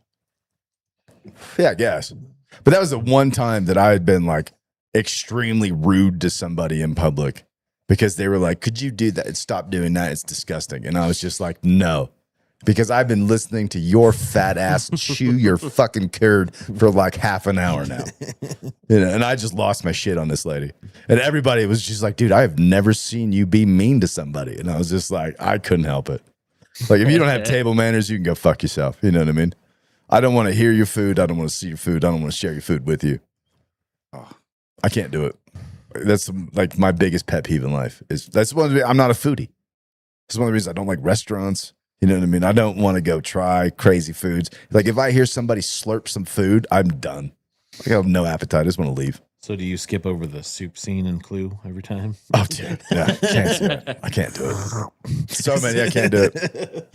Yeah, I guess. But that was the one time that I had been like extremely rude to somebody in public because they were like, could you do that? Stop doing that. It's disgusting. And I was just like, no, because I've been listening to your fat ass chew your fucking curd for like half an hour now. And I just lost my shit on this lady. And everybody was just like, dude, I have never seen you be mean to somebody. And I was just like, I couldn't help it. Like, if you don't have table manners, you can go fuck yourself. You know what I mean? I don't want to hear your food. I don't want to see your food. I don't want to share your food with you. I can't do it. That's like my biggest pet peeve in life. That's one of the, I'm not a foodie. That's one of the reasons I don't like restaurants. You know what I mean? I don't want to go try crazy foods. Like if I hear somebody slurp some food, I'm done. Like I have no appetite. I just want to leave. So do you skip over the soup scene in Clue every time? Oh, dude. Yeah, can't do it. I can't do it. So many, I can't do it.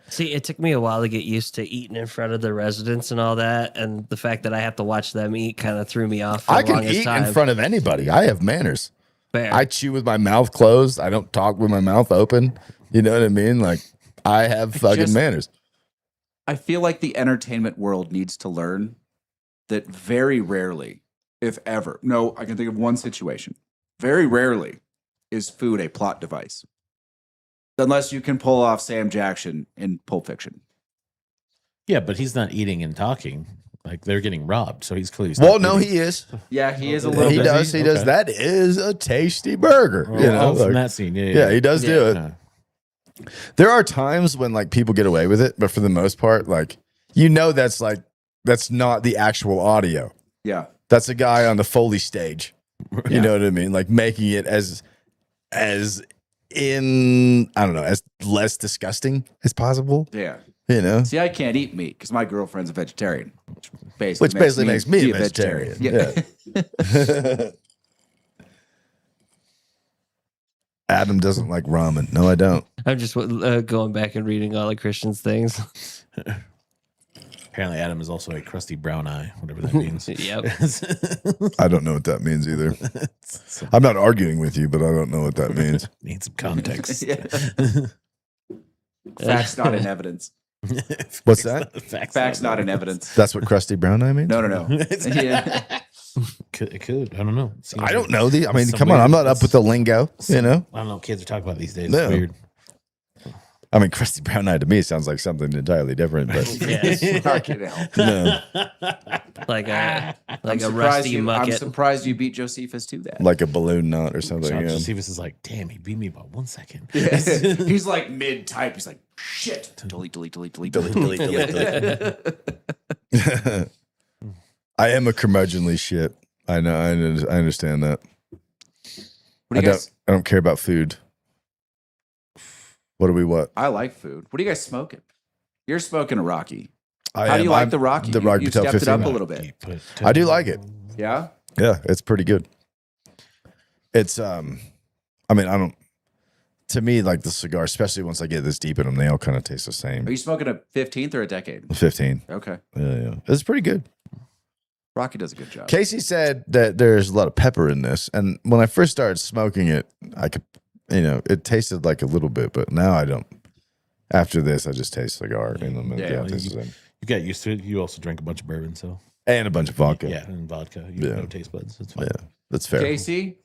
See, it took me a while to get used to eating in front of the residents and all that, and the fact that I have to watch them eat kind of threw me off for I the can longest eat time. in front of anybody. I have manners. Fair. I chew with my mouth closed. I don't talk with my mouth open. You know what I mean? Like I have fucking manners. I feel like the entertainment world needs to learn that very rarely, if ever, no, I can think of one situation, very rarely is food a plot device. Unless you can pull off Sam Jackson in Pulp Fiction. Yeah, but he's not eating and talking. Like they're getting robbed, so he's clearly. Well, no, he is. Yeah, he is a little He bit. does. He does. Okay. That is a tasty burger. Well, You know, from like- that scene, yeah, he does do it. Yeah. There are times when like people get away with it, but for the most part, like that's not the actual audio. Yeah. That's a guy on the Foley stage. You know what I mean? Like making it as in I don't know, as less disgusting as possible. Yeah. You know? See, I can't eat meat because my girlfriend's a vegetarian, which Which basically makes me a vegetarian. Yeah. Adam doesn't like ramen. No, I don't. I'm just going back and reading all of Christian's things. Apparently, Adam is also a crusty brown eye, whatever that means. Yep. I don't know what that means either. I'm not arguing with you, but I don't know what that means. Need some context. Yeah. Facts not in evidence. What's that? Facts not in evidence. That's what crusty brown eye means? No. Yeah. It could. I don't know. Seems I don't like- know. I mean, some come on. weird- I'm not up with the lingo, you know? I don't know what kids are talking about these days. No. It's weird. I mean, crusty brown eye to me sounds like something entirely different, but Yes. Fucking hell. no, Like a I'm surprised rusty I'm mucket. surprised you beat Josephus to that. like a balloon knot or something. John Yeah. Josephus is like, damn, he beat me by 1 second. He's like mid type. He's like, shit. Delete. I am a curmudgeonly shit. I know. I understand that. What do you guys? I don't care about food. What? I like food. What are you guys smoking? You're smoking a Rocky. I How do you like I'm- the Rocky? The Rocky you Patel stepped it up 15. a little bit. I do like it. Yeah. Yeah, it's pretty good. It's I mean, I don't. To me, like the cigar, especially once I get this deep in them, they all kind of taste the Are same. you smoking a 15th or a decade? 15. Okay. Yeah. It's pretty good. Rocky does a good job. Casey said that there's a lot of pepper in this, and when I first started smoking it, I could, it tasted like a little bit, but now I don't. After this, I just taste cigar in them, and Yeah, it tastes the same. You got used to it. You also drank a bunch of bourbon, so And a bunch of vodka. yeah, and vodka. You have no taste buds. It's fine. Yeah, that's fair. Casey?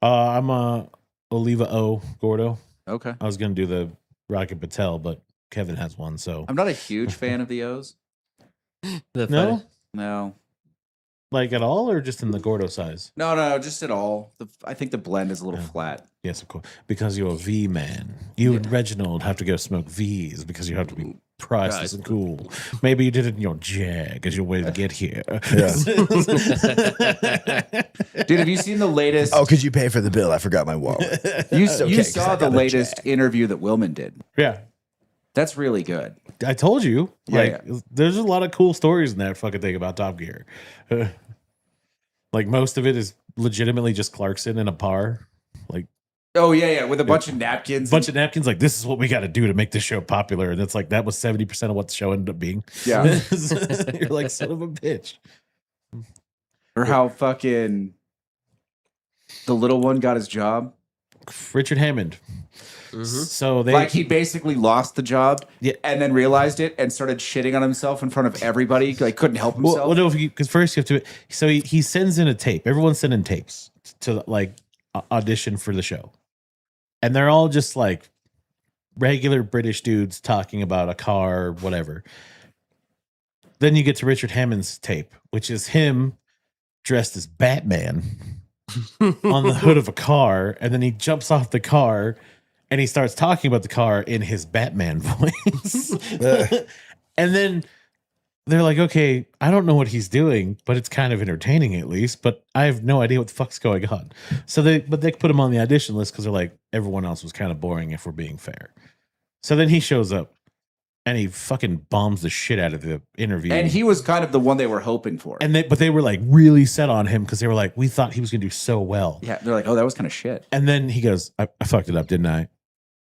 I'm a Oliva O Gordo. Okay. I was gonna do the Rocket Patel, but Kevin has one, so I'm not a huge fan of the O's. The no, funny- No. like at all, or just in the Gordo size. No, just at all. I think the blend is a little flat. Yes, of course, because you're a V man. You and Reginald have to go smoke V's because you have to be priceless and cool. Maybe you did it in your Jag as your way to get here. Dude, have you seen the latest? Oh, could you pay for the bill? I forgot my wallet. you okay, 'cause saw I the got a latest check. interview that Willman did. Yeah. That's really good. I told you. Yeah, There's a lot of cool stories in that fucking thing about Top Gear. Like most of it is legitimately just Clarkson and a par. Like Oh yeah, with a bunch of napkins. a bunch of napkins, like this is what we got to do to make this show popular. And it's like that was 70% of what the show ended up being. Yeah. You're like, son of a bitch. Or how fucking the little one got his job. Richard Hammond. So they Like he basically lost the job Yeah. and then realized it and started shitting on himself in front of everybody. Like couldn't help himself. well no, because first you have to. So he sends in a tape. Everyone's sending tapes to like audition for the show, and they're all just like regular British dudes talking about a car, or whatever. Then you get to Richard Hammond's tape, which is him dressed as Batman on the hood of a car, and then he jumps off the car and he starts talking about the car in his Batman voice. And then they're like, okay, I don't know what he's doing, but it's kind of entertaining at least, but I have no idea what the fuck's going on. So they put him on the audition list because they're like, everyone else was kind of boring if we're being fair. So then he shows up and he fucking bombs the shit out of the interview. and he was kind of the one they were hoping for. but they were like really set on him because they were like, we thought he was going to do so well. yeah, they're like, oh, that was kind of shit. And then he goes, I fucked it up, didn't I?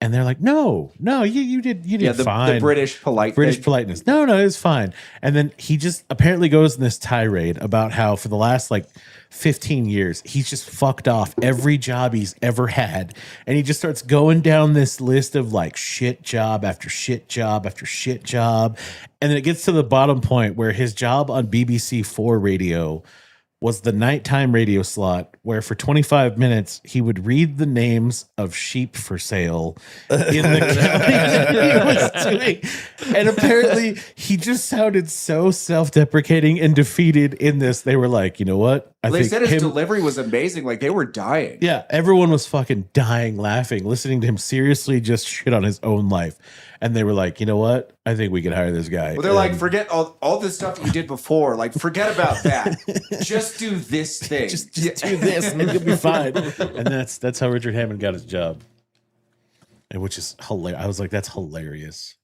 And they're like, no, you did fine. The British British politeness. No, it was fine. And then he just apparently goes in this tirade about how for the last like 15 years, he's just fucked off every job he's ever had. And he just starts going down this list of like shit job after shit job after shit job. And then it gets to the bottom point where his job on BBC4 radio was the nighttime radio slot where for 25 minutes he would read the names of sheep for sale in the county that he was doing. And apparently he just sounded so self-deprecating and defeated in this. They were like, you know what? They said his delivery was amazing. Like they were dying. Yeah, everyone was fucking dying laughing, listening to him seriously just shit on his own life. And they were like, you know what? I think we can hire this guy. Well, they're like, forget all this stuff you did before. Like, forget about that. Just do this thing. just do this and you'll be fine. And that's how Richard Hammond got his job. And which is hilarious. I was like, that's hilarious.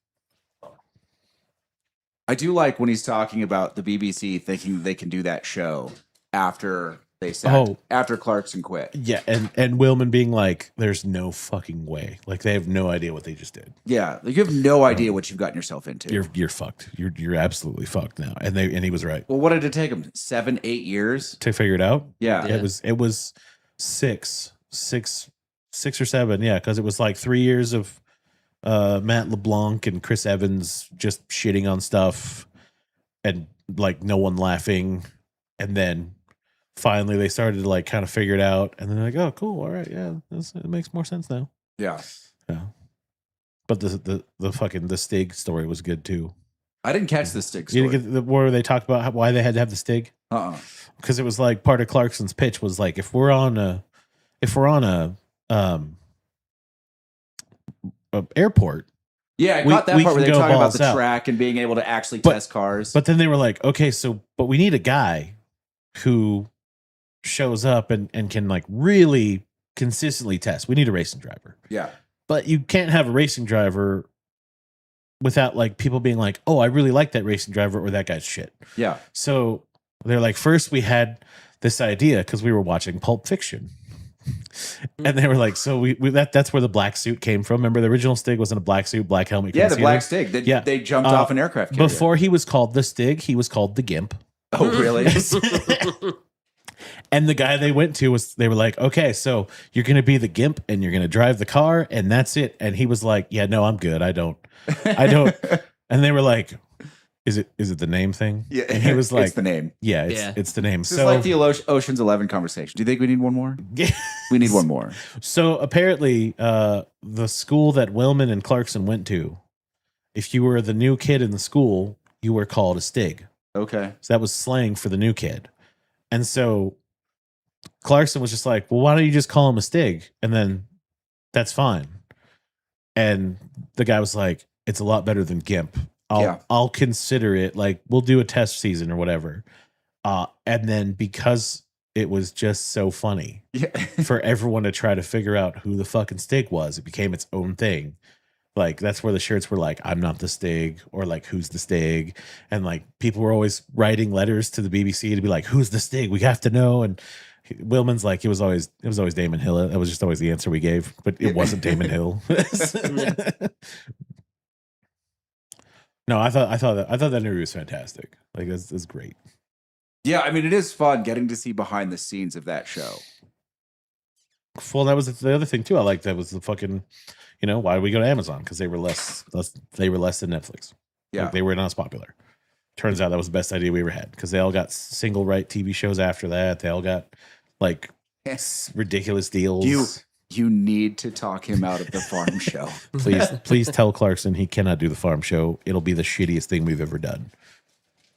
I do like when he's talking about the BBC thinking they can do that show after they sacked, after Clarkson quit. Yeah, and Willman being like, there's no fucking way. Like they have no idea what they just did. Yeah, like you have no idea what you've gotten yourself into. You're fucked. You're absolutely fucked now. And he was right. Well, what did it take him? 7-8 years to figure it out? Yeah. It was six or seven, yeah, because it was like 3 years of Matt LeBlanc and Chris Evans just shitting on stuff and like no one laughing, and then finally they started to like kind of figure it out, and then they're like, oh cool, all right, yeah, it makes more sense now. Yeah. But the fucking the Stig story was good too. I didn't catch the Stig story. You didn't get where they talked about why they had to have the Stig? Because it was like part of Clarkson's pitch was like, if we're on a airport. Yeah, I got that part where they're talking about the track and being able to actually test cars. But then they were like, okay, but we need a guy who shows up and can like really consistently test. We need a racing driver. Yeah. But you can't have a racing driver without like people being like, oh, I really like that racing driver or that guy's shit. Yeah. So they're like, first we had this idea because we were watching Pulp Fiction. And they were like, so that's where the black suit came from. Remember, the original Stig was in a black suit, black helmet. Yeah, the black Stig. They jumped off an aircraft carrier. Before he was called the Stig, he was called the Gimp. Oh, really? And the guy they went to they were like, okay, so you're going to be the Gimp and you're going to drive the car and that's it. And he was like, yeah, no, I'm good. I don't. And they were like, is it the name thing? Yeah. And he was like, it's the name. Yeah, it's the name. It's like the Ocean's 11 conversation. Do you think we need one more? Yeah. We need one more. So apparently the school that Willman and Clarkson went to, if you were the new kid in the school, you were called a Stig. Okay. So that was slang for the new kid. And so Clarkson was just like, well, why don't you just call him a Stig? And then that's fine. And the guy was like, it's a lot better than Gimp. I'll consider it. Like, we'll do a test season or whatever. And then because it was just so funny for everyone to try to figure out who the fucking Stig was, it became its own thing. Like, that's where the shirts were like, I'm not the Stig, or like, who's the Stig? And like, people were always writing letters to the BBC to be like, who's the Stig? We have to know. And Willman's like, it was always Damon Hill. That was just always the answer we gave, but it wasn't Damon Hill. No, I thought that interview was fantastic. Like, that's great. Yeah, I mean, it is fun getting to see behind the scenes of that show. Well, that was the other thing too. I like that was the fucking, why did we go to Amazon? Because they were less than Netflix. Yeah, like, they were not as popular. Turns out that was the best idea we ever had because they all got single right TV shows after that. They all got like ridiculous deals. You need to talk him out of the farm show. Please tell Clarkson he cannot do the farm show. It'll be the shittiest thing we've ever done.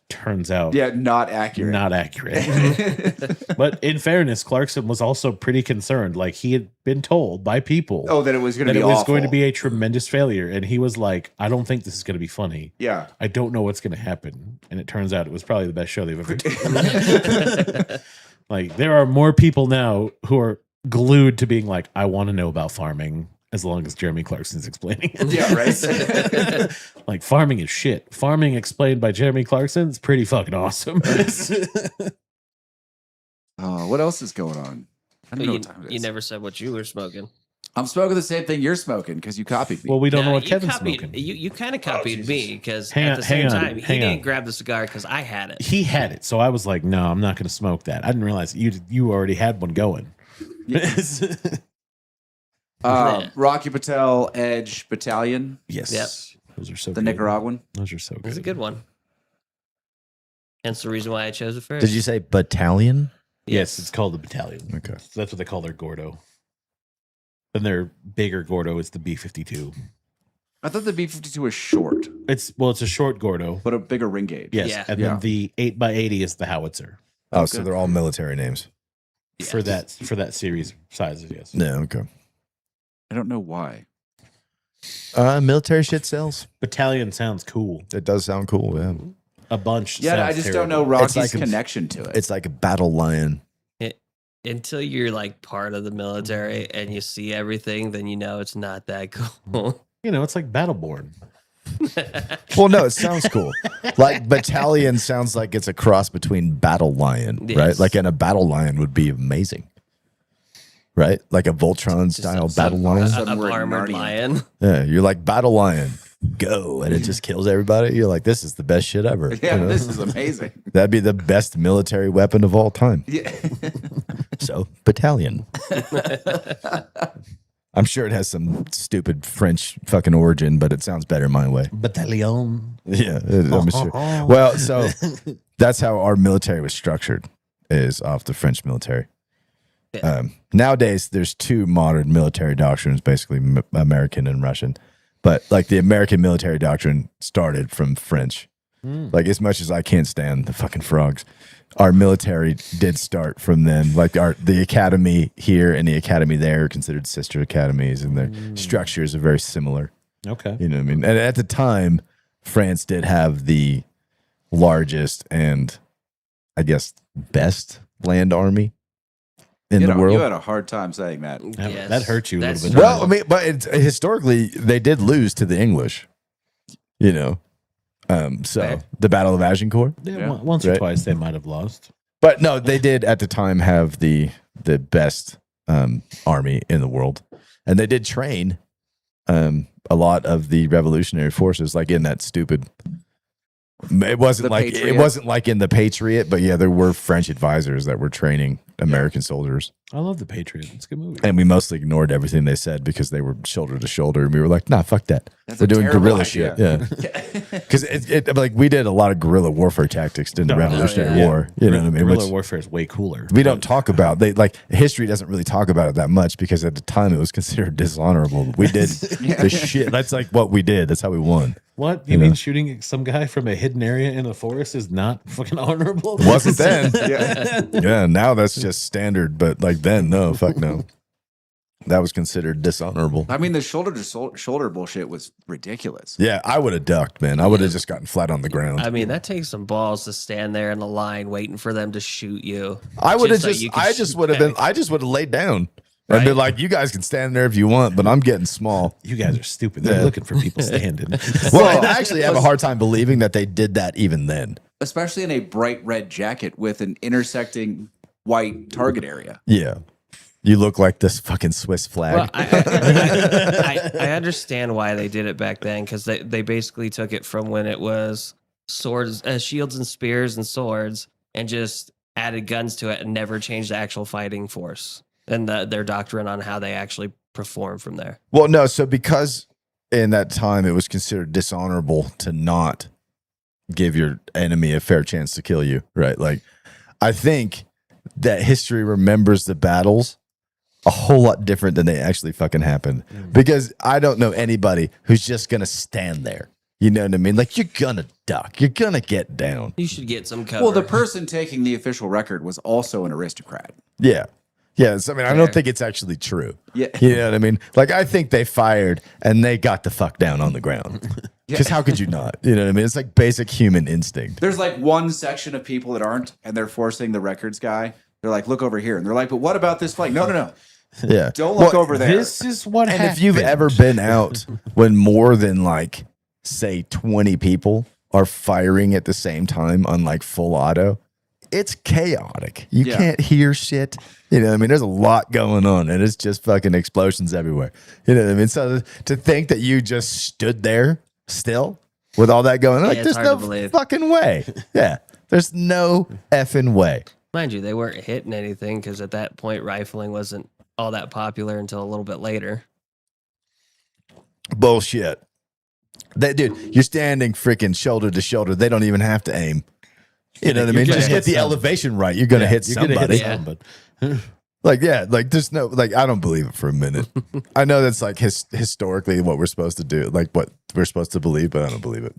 Turns out. Yeah, not accurate. Not accurate. But in fairness, Clarkson was also pretty concerned. Like, he had been told by people. Oh, that it was going to be awful. Going to be a tremendous failure. And he was like, I don't think this is going to be funny. Yeah. I don't know what's going to happen. And it turns out it was probably the best show they've ever done. Like, there are more people now who are glued to being like, I want to know about farming as long as Jeremy Clarkson's explaining it. Yeah, right. Like, farming is shit. Farming explained by Jeremy Clarkson is pretty fucking awesome. Oh, what else is going on? I don't know what time it is. You never said what you were smoking. I'm smoking the same thing you're smoking because you copied me. Well, we don't know No, what you Kevin's copied, smoking. You kind of copied me because Hang at on, the same hang on, time, he hang didn't on. grab the cigar because I had it. He had it, so I was like, "No, I'm not going to smoke that." I didn't realize you already had one going. Yes. Rocky Patel Edge Battalion, Those are so the good. Nicaraguan. Those are so good. It's a good one. Hence the reason why I chose it first. Did you say battalion? Yes, it's called the Battalion. Okay. So that's what they call their Gordo. And their bigger Gordo is the B-52. I thought the B-52 was short, It's a short Gordo. but a bigger ring gauge. Yes, Yeah. and Yeah. then the 8x80 is the howitzer Oh, so they're all military names. for that series sizes. Yes. Yeah, okay. I don't know why. Military shit sells. Battalion sounds cool. It does sound cool, yeah. A bunch. Yeah, sounds I just terrible. don't know Rocky's like a- connection to it. It's like a battle lion. Until you're like part of the military and you see everything, then you know it's not that cool. It's like Battleborn. Well, no, it sounds cool. Like battalion sounds like it's a cross between battle lion, right? Yes. Like, and a battle lion would be amazing, right? Like a Voltron style battle lion. A armored lion. Yeah, you're like battle lion, go, and it just kills everybody. You're like, this is the best shit ever. Yeah, you know? this is amazing. That'd be the best military weapon of all time. Yeah. So, battalion. I'm sure it has some stupid French fucking origin, but it sounds better my way. Battalion. Yeah, I'm sure. Well, so that's how our military was structured, is off the French military. Nowadays, there's two modern military doctrines, basically American and Russian. But like the American military doctrine started from French. Like as much as I can't stand the fucking frogs, our military did start from then. Like the academy here and the academy there are considered sister academies, and their structures are very similar. Okay. You know what I mean? And at the time, France did have the largest and I guess best land army in the world. You had a hard time saying that. Yes. That hurt you a That's little bit. Well, I mean, but historically, they did lose to the English. You know, so Fair. the Battle of Agincourt. Yeah, Yeah. once or Right. twice they might have lost. But no, they did at the time have the best army in the world, and they did train a lot of the revolutionary forces, like in that stupid. It wasn't The like Patriot. it wasn't like in the Patriot, but yeah, there were French advisors that were training American soldiers. I love The Patriot. It's a good movie. And we mostly ignored everything they said because they were shoulder to shoulder, and we were like, "Nah, fuck that. That's We're a doing terrible guerrilla idea. shit." Yeah, because it like we did a lot of guerrilla warfare tactics in the No, Revolutionary yeah. War. You know what I mean? Guerrilla Which warfare is way cooler. we don't talk about. They like history doesn't really talk about it that much because at the time it was considered dishonorable. We did the shit. That's like what we did. That's how we won. What? You mean shooting some guy from a hidden area in the forest is not fucking honorable? Wasn't then. Yeah. Yeah, now that's just standard. But like then, no, fuck no. That was considered dishonorable. I mean, the shoulder to shoulder bullshit was ridiculous. Yeah, I would have ducked, man. I would have just gotten flat on the ground. I mean, that takes some balls to stand there in the line waiting for them to shoot you. I would have so just, you can I just shoot would have been, back. I just would have laid down and been like, you guys can stand there if you want, but I'm getting small. You guys are stupid. They're Yeah. looking for people standing. Well, I actually have a hard time believing that they did that even then. Especially in a bright red jacket with an intersecting white target area. Yeah. You look like this fucking Swiss flag. Well, I understand why they did it back then because they basically took it from when it was swords, shields and spears and swords, and just added guns to it and never changed the actual fighting force and their doctrine on how they actually perform from there. Well, no. So because in that time it was considered dishonorable to not give your enemy a fair chance to kill you, right? Like, I think that history remembers the battles a whole lot different than they actually fucking happened. Because I don't know anybody who's just gonna stand there. You know what I mean? Like, you're gonna duck. You're gonna get down. You should get some cover. Well, the person taking the official record was also an aristocrat. Yeah. Yes. I mean, I don't Fair. think it's actually true. Yeah. You know what I mean? Like, I think they fired and they got the fuck down on the ground. Because how could you not? You know what I mean? It's like basic human instinct. There's like one section of people that aren't, and they're forcing the records guy. They're like, look over here. And they're like, but what about this flag? No. Yeah. Don't look Well, over there. This is what And happened. if you've ever been out when more than like, say, 20 people are firing at the same time on like full auto, it's chaotic. You Yeah. can't hear shit. You know what I mean? There's a lot going on, and it's just fucking explosions everywhere. You know what I mean? So to think that you just stood there still with all that going on, like, it's there's hard no to believe. fucking way. Yeah. There's no effing way. Mind you, they weren't hitting anything because at that point, rifling wasn't all that popular until a little bit later. Bullshit. Dude, you're standing freaking shoulder to shoulder. They don't even have to aim. You know what I You're mean? gonna Just hit get the something. elevation right. You're gonna hit You're gonna somebody. hit somebody. Like there's no, like, I don't believe it for a minute. I know that's like historically what we're supposed to do, like what we're supposed to believe, but I don't believe it.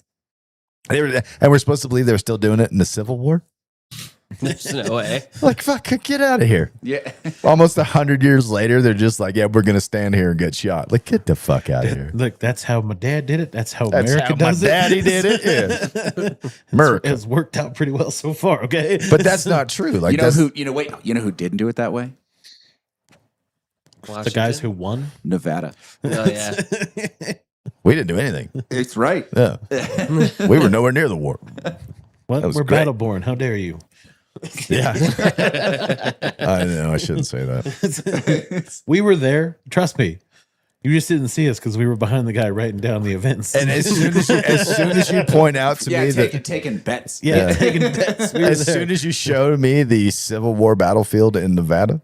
And we're supposed to believe they're still doing it in the Civil War. There's no way. Like, fuck, get out of here. Yeah. Almost 100 years later, they're just like, yeah, we're gonna stand here and get shot. Like, get the fuck out of here. Look, that's how my dad did it. That's how That's America how my does it. daddy did it. Yeah. America. It's worked out pretty well so far. Okay, But that's not true. Like, You know that's, who? You know who didn't do it that way? the guys who won. Nevada. Oh yeah. we didn't do anything. It's right. Yeah. We were nowhere near the war. What? was We're great. battleborn. How dare you? Yeah. I know. I shouldn't say that. We were there. Trust me. You just didn't see us because we were behind the guy writing down the events. And as soon as you point out to me that, taking bets. yeah, taking bets. We were as there. soon as you showed me the Civil War battlefield in Nevada,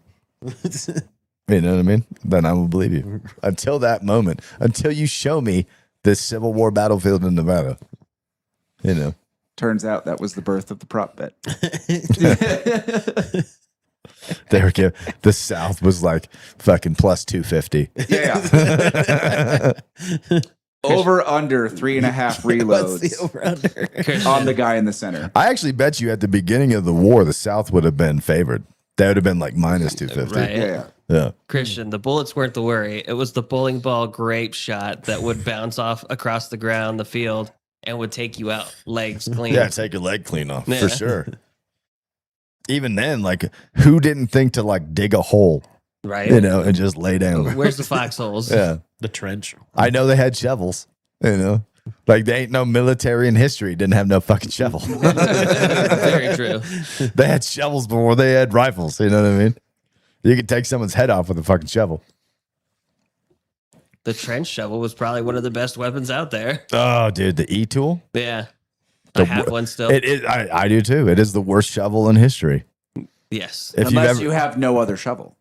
you know what I mean? Then I will believe you. Until that moment, until you show me the Civil War battlefield in Nevada, you know. Turns out that was the birth of the prop bet. There we go. The South was like fucking plus 250. Yeah. Over under 3.5 What's the reloads over-under? on the guy in the center. I actually bet you at the beginning of the war, the South would have been favored. They would have been like minus 250. Right. Yeah. Yeah. Christian, the bullets weren't the worry. It was the bowling ball grape shot that would bounce off across the ground, the field, and would take you out, legs clean. Yeah, take your leg clean off Yeah. for sure. Even then, like, who didn't think to like dig a hole, Right? you know, and just lay down? Where's the foxholes? Yeah, The trench. I know they had shovels. You know, like they ain't no military in history didn't have no fucking shovel. Very true. They had shovels before they had rifles. You know what I mean? You could take someone's head off with a fucking shovel. The trench shovel was probably one of the best weapons out there. Oh, dude, the E tool. Yeah. The I have wo- one still. It is. I do too. It is the worst shovel in history. Yes. If Unless ever, you have no other shovel.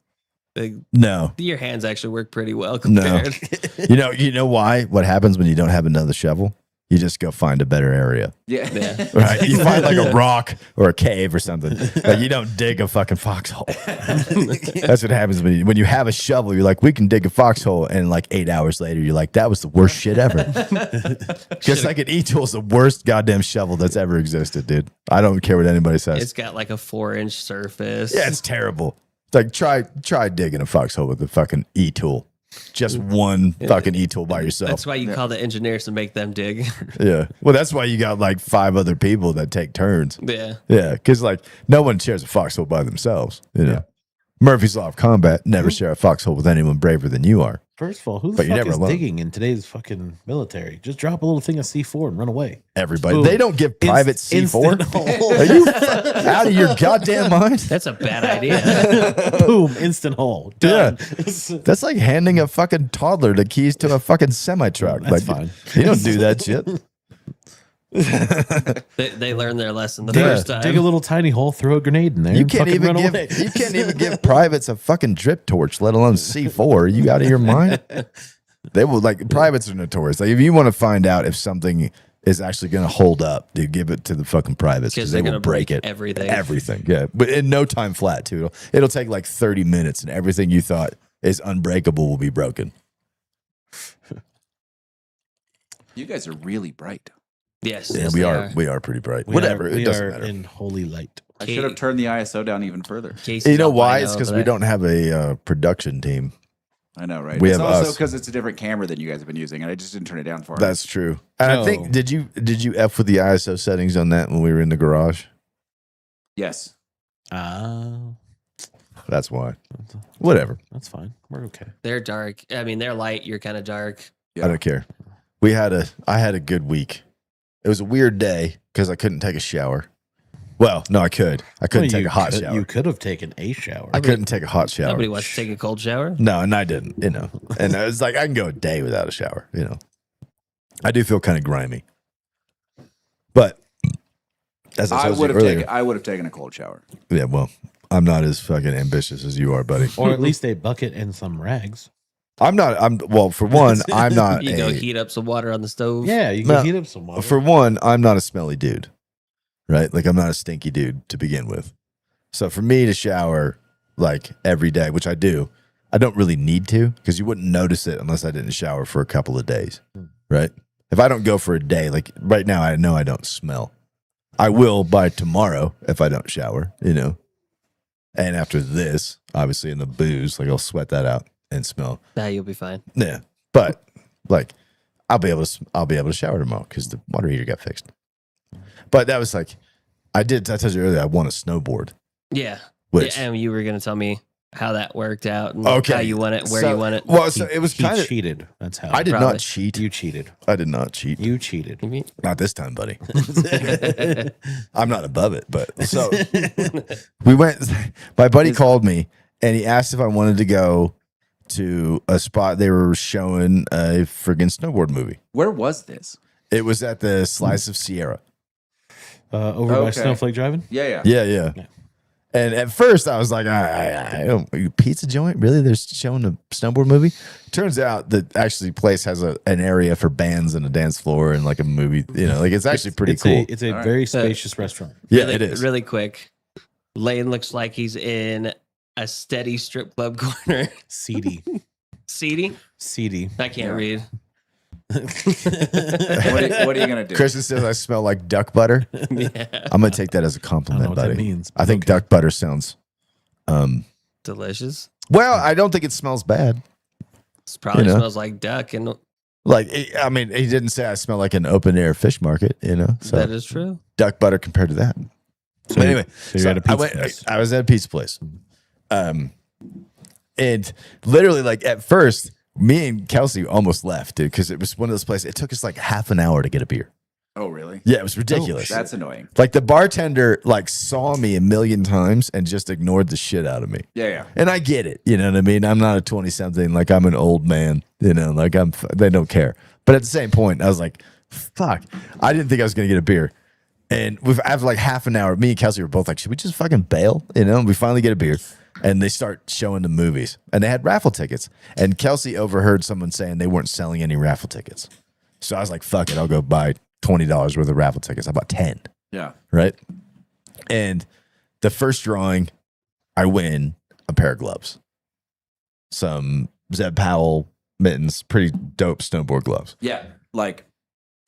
no, Your hands actually work pretty well No. compared. you know why? What happens when you don't have another shovel? You just go find a better area. Yeah. Yeah. Right, you find like a rock or a cave or something. Like you don't dig a fucking foxhole. That's what happens when you have a shovel. You're like, we can dig a foxhole, and like 8 hours later, you're like, that was the worst shit ever. Just like an E-tool is the worst goddamn shovel that's ever existed, dude. I don't care what anybody says. It's got like a 4-inch surface. Yeah, it's terrible. It's like try digging a foxhole with a fucking E-tool. Just one fucking E-tool by yourself. That's why you call the engineers to make them dig. Yeah. Well, that's why you got like 5 other people that take turns. Yeah. Yeah, because like no one shares a foxhole by themselves. You know, Murphy's Law of Combat: never share a foxhole with anyone braver than you are. First of all, who the But you're fuck never is alone. digging in today's fucking military? Just drop a little thing of C4 and run away. Everybody, Boom. they don't give private C4. Instant hole. Are you out of your goddamn mind? That's a bad idea. Boom, instant hole. Done. That's like handing a fucking toddler the keys to a fucking semi truck. That's like, fine. You don't do that shit. They learned their lesson the Dig, first time. dig a little tiny hole, throw a grenade in there. You and can't fucking even run give away. you can't even give privates a fucking drip torch, let alone C4. Are you out of your mind? They will, like, privates are notorious. Like, if you want to find out if something is actually going to hold up, dude, give it to the fucking privates because Because they they're will gonna break break it. everything. Everything, yeah. But in no time flat too. It'll take like 30 minutes, and everything you thought is unbreakable will be broken. You guys are really bright. Yes. Yeah, yes, we they are. We are pretty bright. We Whatever, are- it we doesn't are matter. in holy light. I should have turned the ISO down even further. Casey's You know all why? by It's now because over we there. don't have a production team. I know, right? We It's have also us. because it's a different camera than you guys have been using, and I just didn't turn it down for it. That's true. And I No. think did you F with the ISO settings on that when we were in the garage? Yes. That's why. Whatever. That's fine. We're okay. They're dark. I mean, they're light. You're kind of dark. Yeah. I don't care. I had a good week. It was a weird day because I couldn't take a shower. Well, no, I could. I couldn't Well, take a hot could- shower. You could have taken a shower. I couldn't take a hot shower. Nobody wants to take a cold shower. No, and I didn't, And I was like, I can go a day without a shower, I do feel kind of grimy. But as I I told you would have earlier, taken. I would have taken a cold shower. yeah, well, I'm not as fucking ambitious as you are, buddy. Or at least a bucket and some rags. Well, for one, I'm not You go heat up some water on the stove. Yeah, you can No, heat up some water. for one, I'm not a smelly dude, right? Like I'm not a stinky dude to begin with. So for me to shower like every day, which I do, I don't really need to because you wouldn't notice it unless I didn't shower for a couple of days, right? If I don't go for a day, like right now, I know I don't smell. I will by tomorrow if I don't shower, And after this, obviously in the booze, like I'll sweat that out and smell. Nah, you'll be fine. Yeah, but like I'll be able to shower tomorrow because the water heater got fixed. But that was like I told you earlier I want a snowboard. Yeah. Which Yeah, and you were going to tell me how that worked out and Okay. how you want it, where So- you want it. Well, so it was He kind of cheated. That's how. I did Probably. not cheat. You cheated. I did not cheat. You cheated. You mean- Not this time, buddy. I'm not above it, but so we went. My buddy called me and he asked if I wanted to go to a spot they were showing a friggin' snowboard movie. Where was this? It was at the Slice of Sierra. Over by Okay. Snowflake Driving? Yeah. Yeah. Yeah. And at first I was like, I don't, pizza joint? Really? They're showing a snowboard movie? Turns out that actually place has an area for bands and a dance floor and like a movie, like it's actually pretty cool. It's a All right. very spacious restaurant. Yeah, really, it is. Really quick. Lane looks like he's in a steady strip club corner. Seedy. Seedy? Seedy. I can't read. What are you gonna do? Kristen says I smell like duck butter. Yeah. I'm gonna take that as a I don't compliment, know what buddy. that means. I think duck butter sounds. Delicious. Well, I don't think it smells bad. This probably You know? smells like duck, and Like, I mean, he didn't say I smell like an open air fish market, So that is true. duck butter compared to that. So But anyway, you're at a pizza place. I was at a pizza place. And literally, like at first, me and Kelsey almost left, dude, because it was one of those places. It took us like half an hour to get a beer. Oh, really? Yeah, it was ridiculous. That's annoying. Like the bartender like saw me a million times and just ignored the shit out of me. Yeah. And I get it, you know what I mean? I'm not a 20 something, like I'm an old man, like they don't care. But at the same point, I was like, fuck, I didn't think I was going to get a beer. And after like half an hour, me and Kelsey were both like, should we just fucking bail? And we finally get a beer and they start showing the movies and they had raffle tickets. And Kelsey overheard someone saying they weren't selling any raffle tickets. So I was like, fuck it, I'll go buy $20 worth of raffle tickets. I bought 10. Yeah. Right. And the first drawing, I win a pair of gloves, some Zeb Powell mittens, pretty dope snowboard gloves. Yeah. Like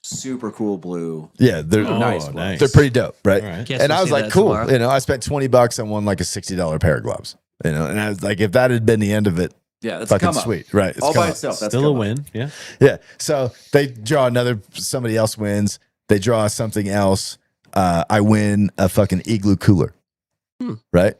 super cool blue. Yeah, they're Nice. nice. They're pretty dope, right? All right. Guess And we'll I was see like, that cool. tomorrow. I spent $20 and won like a $60 pair of gloves. And I was like, if that had been the end of it, Yeah. That's a fucking come up. sweet, right? It's All come by up. itself. That's Still a come up. win. Yeah. Yeah. So they draw somebody else wins. They draw something else. I win a fucking igloo cooler. Right?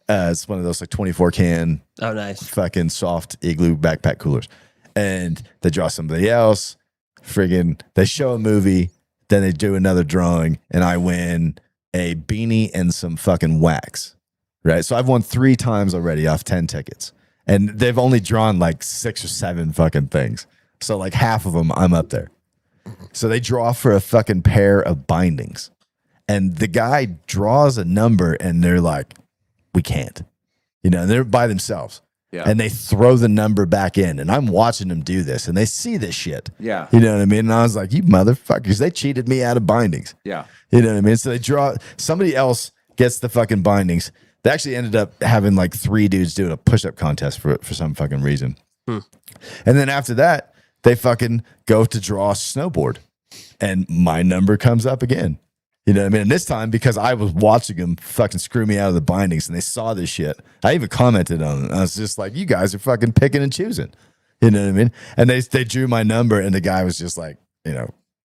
It's one of those like 24 can Oh, nice. fucking soft igloo backpack coolers. And they draw somebody else. Friggin' they show a movie, then they do another drawing, and I win a beanie and some fucking wax. Right? So I've won 3 times already off 10 tickets. And they've only drawn like 6 or 7 fucking things. So like half of them, I'm up there. So they draw for a fucking pair of bindings. And the guy draws a number and they're like, we can't. They're by themselves. Yeah. And they throw the number back in. And I'm watching them do this. And they see this shit. Yeah. You know what I mean? And I was like, you motherfuckers, they cheated me out of bindings. Yeah. You know what I mean? So they draw, somebody else gets the fucking bindings. They actually ended up having like 3 dudes doing a push-up contest for some fucking reason. And then after that, they fucking go to draw a snowboard. And my number comes up again. You know what I mean? And this time, because I was watching them fucking screw me out of the bindings and they saw this shit, I even commented on it. I was just like, you guys are fucking picking and choosing. You know what I mean? And they drew my number and the guy was just like,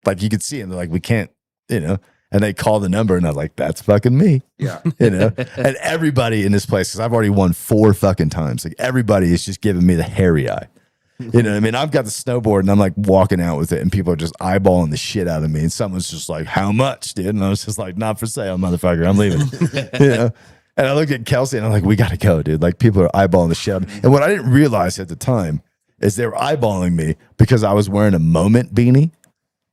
like you could see him. They're like, we can't, and they call the number and I was like, that's fucking me. Yeah. And everybody in this place, because I've already won 4 fucking times. Like everybody is just giving me the hairy eye. You know what I mean? I've got the snowboard and I'm like walking out with it and people are just eyeballing the shit out of me. And someone's just like, how much, dude? And I was just like, not for sale, motherfucker. I'm leaving. You know? And I looked at Kelsey and I'm like, we got to go, dude. Like people are eyeballing the shit out of me. And what I didn't realize at the time is they were eyeballing me because I was wearing a Moment beanie,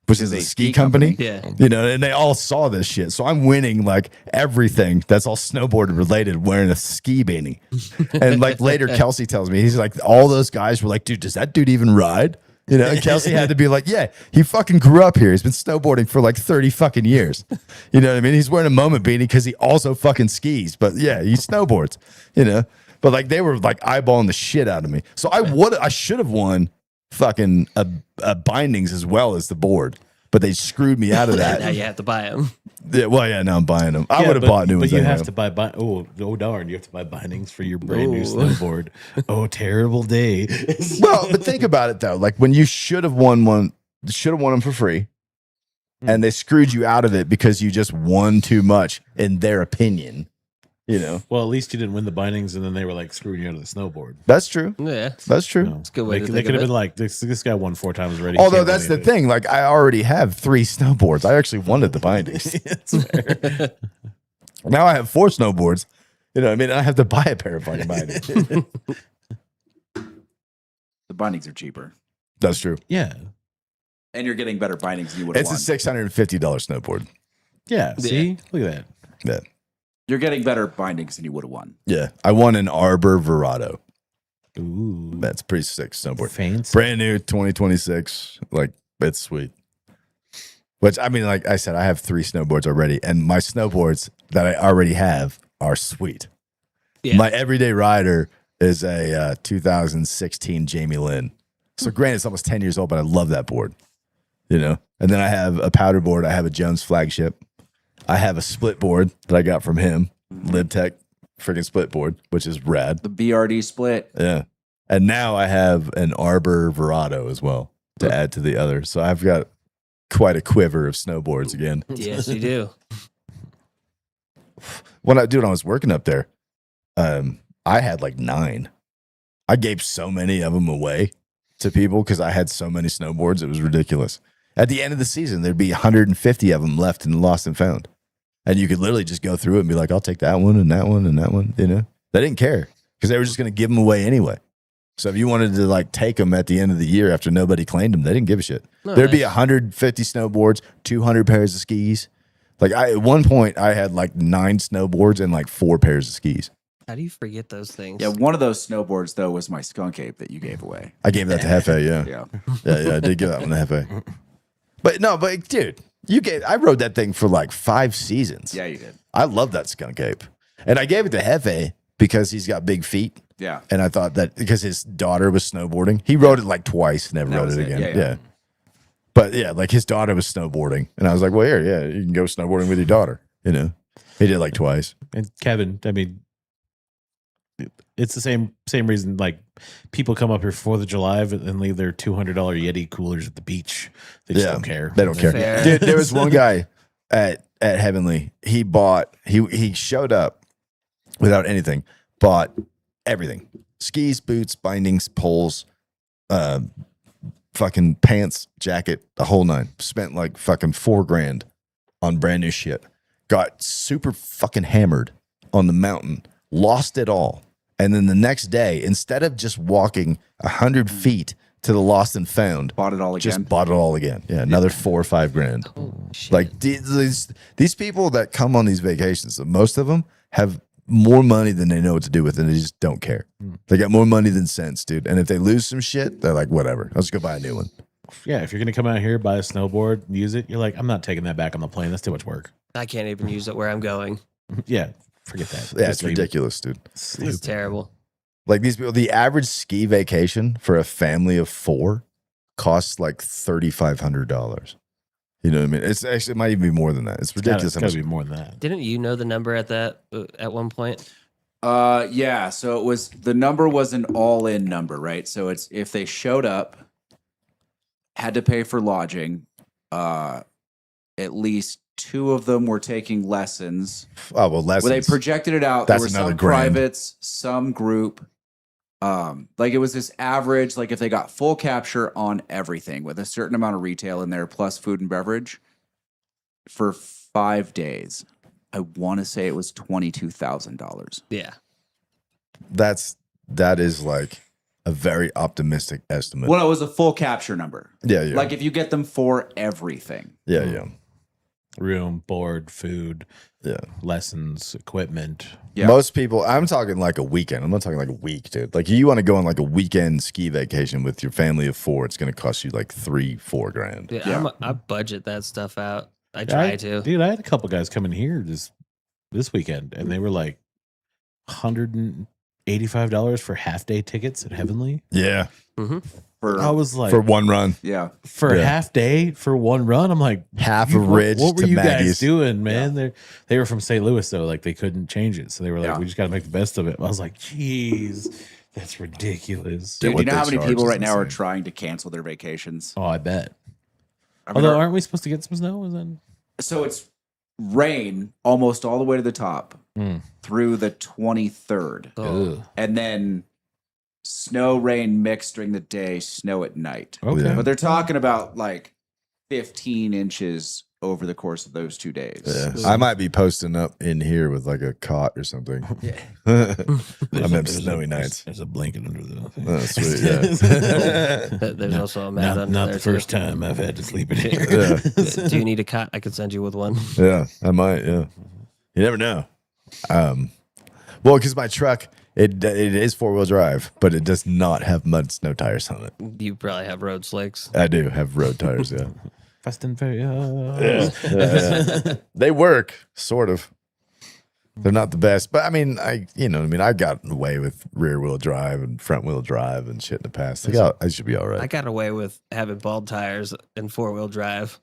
which is a ski company. Yeah. You know, and they all saw this shit. So I'm winning like everything that's all snowboard related wearing a ski beanie. And like later, Kelsey tells me, he's like, all those guys were like, dude, does that dude even ride? You know, and Kelsey had to be like, yeah, he fucking grew up here. He's been snowboarding for like 30 fucking years. You know what I mean? He's wearing a Moment beanie because he also fucking skis. But yeah, he snowboards, you know. But like they were like eyeballing the shit out of me. So I should have won fucking a bindings as well as the board. But they screwed me out of that. Now you have to buy them. Yeah, well, yeah, now I'm buying them. I Yeah, would have bought new ones. But you anyway. have to buy oh darn, you have to buy bindings for your brand new snowboard. Oh, terrible day. Well, but think about it though. Like when you should have won them for free, and they screwed you out of it because you just won too much in their opinion. You know, Well, at least you didn't win the bindings, and then they were like screwing you out of the snowboard. that's true. Yeah. That's true. No. It's a good way They to could think of have it. been like, this guy won 4 times already. Although Can't that's win the thing. Like I already have 3 snowboards. I actually wanted the bindings. anything. It's fair. Now I have 4 snowboards. You know what I mean? I have to buy a pair of fucking bindings. The bindings are cheaper, That's true. Yeah. and you're getting better bindings than you would have It's won. a $650 snowboard. Yeah. See? Look at that. Yeah. You're getting better bindings than you would have won. Yeah. I won an Arbor Verado. Ooh. That's pretty sick snowboard. Fancy. Brand new 2026. Like, it's sweet. Which, I mean, like I said, I have 3 snowboards already, and my snowboards that I already have are sweet. Yeah. My everyday rider is a 2016 Jamie Lynn. So, granted, it's almost 10 years old, but I love that board. You know? And then I have a powder board. I have a Jones flagship. I have a split board that I got from him, LibTech freaking split board, which is rad. The BRD split. Yeah. And now I have an Arbor Verado as well to add to the other. So I've got quite a quiver of snowboards again. Yes, you do. When I was working up there, I had like 9. I gave so many of them away to people because I had so many snowboards. It was ridiculous. At the end of the season, there'd be 150 of them left in the lost and found. And you could literally just go through it and be like, I'll take that one and that one and that one. You know, they didn't care because they were just going to give them away anyway. So if you wanted to like take them at the end of the year after nobody claimed them, they didn't give a shit. There'd be 150 snowboards, 200 pairs of skis. Like at one point I had like 9 snowboards and like 4 pairs of skis. How do you forget those things? Yeah, one of those snowboards though was my skunk ape that you gave away. I gave that to Hefe, yeah. Yeah, I did give that one to Hefe. But no, but dude, I rode that thing for like 5 seasons. Yeah, you did. I love that skunk ape. And I gave it to Hefe because he's got big feet. Yeah. And I thought that because his daughter was snowboarding, he rode it like twice, never That rode was it it. again. Yeah. But yeah, like his daughter was snowboarding. And I was like, well, here, you can go snowboarding with your daughter. You know, he did like twice. And Kevin, I mean, it's the same reason like people come up here 4th of July and leave their $200 Yeti coolers at the beach. They just don't care. They don't care. Fair. Dude, there was one guy at Heavenly. He showed up without anything, bought everything. Skis, boots, bindings, poles, fucking pants, jacket, the whole 9. Spent like fucking $4,000 on brand new shit. Got super fucking hammered on the mountain, lost it all. And then the next day, instead of just walking 100 feet to the lost and found, Bought it all again. just bought it all again. Yeah, another $4,000 or $5,000. Holy shit. Like these people that come on these vacations, most of them have more money than they know what to do with, and they just don't care. They got more money than sense, dude. And if they lose some shit, they're like, whatever, let's go buy a new one. Yeah, if you're gonna come out here, buy a snowboard, use it, you're like, I'm not taking that back on the plane. That's too much work. I can't even use it where I'm going. Yeah, forget that. Yeah, Just it's leave it. ridiculous, dude. It's terrible. Like these people, the average ski vacation for a family of 4 costs like $3,500. You know what I mean? It's actually, it might even be more than that. It's ridiculous. It's gotta be more than that. Didn't you know the number at that at one point? Yeah, so the number was an all-in number, right? So it's if they showed up, had to pay for lodging, at least 2 of them were taking lessons. Oh well, lessons. Well, they projected it out. That's There were another some grand. privates, some group. Like it was this average, like if they got full capture on everything with a certain amount of retail in there plus food and beverage for 5 days, I want to say it was $22,000. Yeah. That is like a very optimistic estimate. Well, it was a full capture number. Yeah. Like if you get them for everything. Yeah. Room, board, food, Yeah. lessons, equipment. Yeah. Most people, I'm talking like a weekend. I'm not talking like a week, dude. Like you want to go on like a weekend ski vacation with your family of 4, it's going to cost you like $3-4 grand. Yeah. I budget that stuff out. I try to. Dude, I had a couple guys come in here this weekend, and they were like $185 for half-day tickets at Heavenly. Yeah. I was like, For one run. Yeah. for a half day for one run. I'm like, Half a ridge What were to you Maggie's. guys doing, man? They were from St. Louis though, like they couldn't change it, so they were like, Yeah. we just got to make the best of it. I was like, jeez, that's ridiculous. Dude, what you know they how many charge people is right now are insane. trying to cancel their vacations? Oh, I bet. I mean, Although, aren't we supposed to get some snow? Is that? so it's rain almost all the way to the top through the 23rd. Oh. And then snow, rain mixed during the day, snow at night. Okay. Yeah. But they're talking about like 15 inches over the course of those 2 days. Yeah. I might be posting up in here with like a cot or something. Yeah. I'm in snowy nights. There's a blanket under the. Oh, sweet. Yeah. There's also a mat under Not there the first time I've had to sleep in here. Yeah. Do you need a cot? I could send you with one. Yeah, I might. Yeah, you never know. Well, because my truck it is 4-wheel drive, but it does not have mud snow tires on it. You probably have road slicks. I do have road tires. Yeah, Fast and Furious. they work sort of. They're not the best, but I mean, I've gotten away with rear wheel drive and front wheel drive and shit in the past. I should be all right. I got away with having bald tires and 4-wheel drive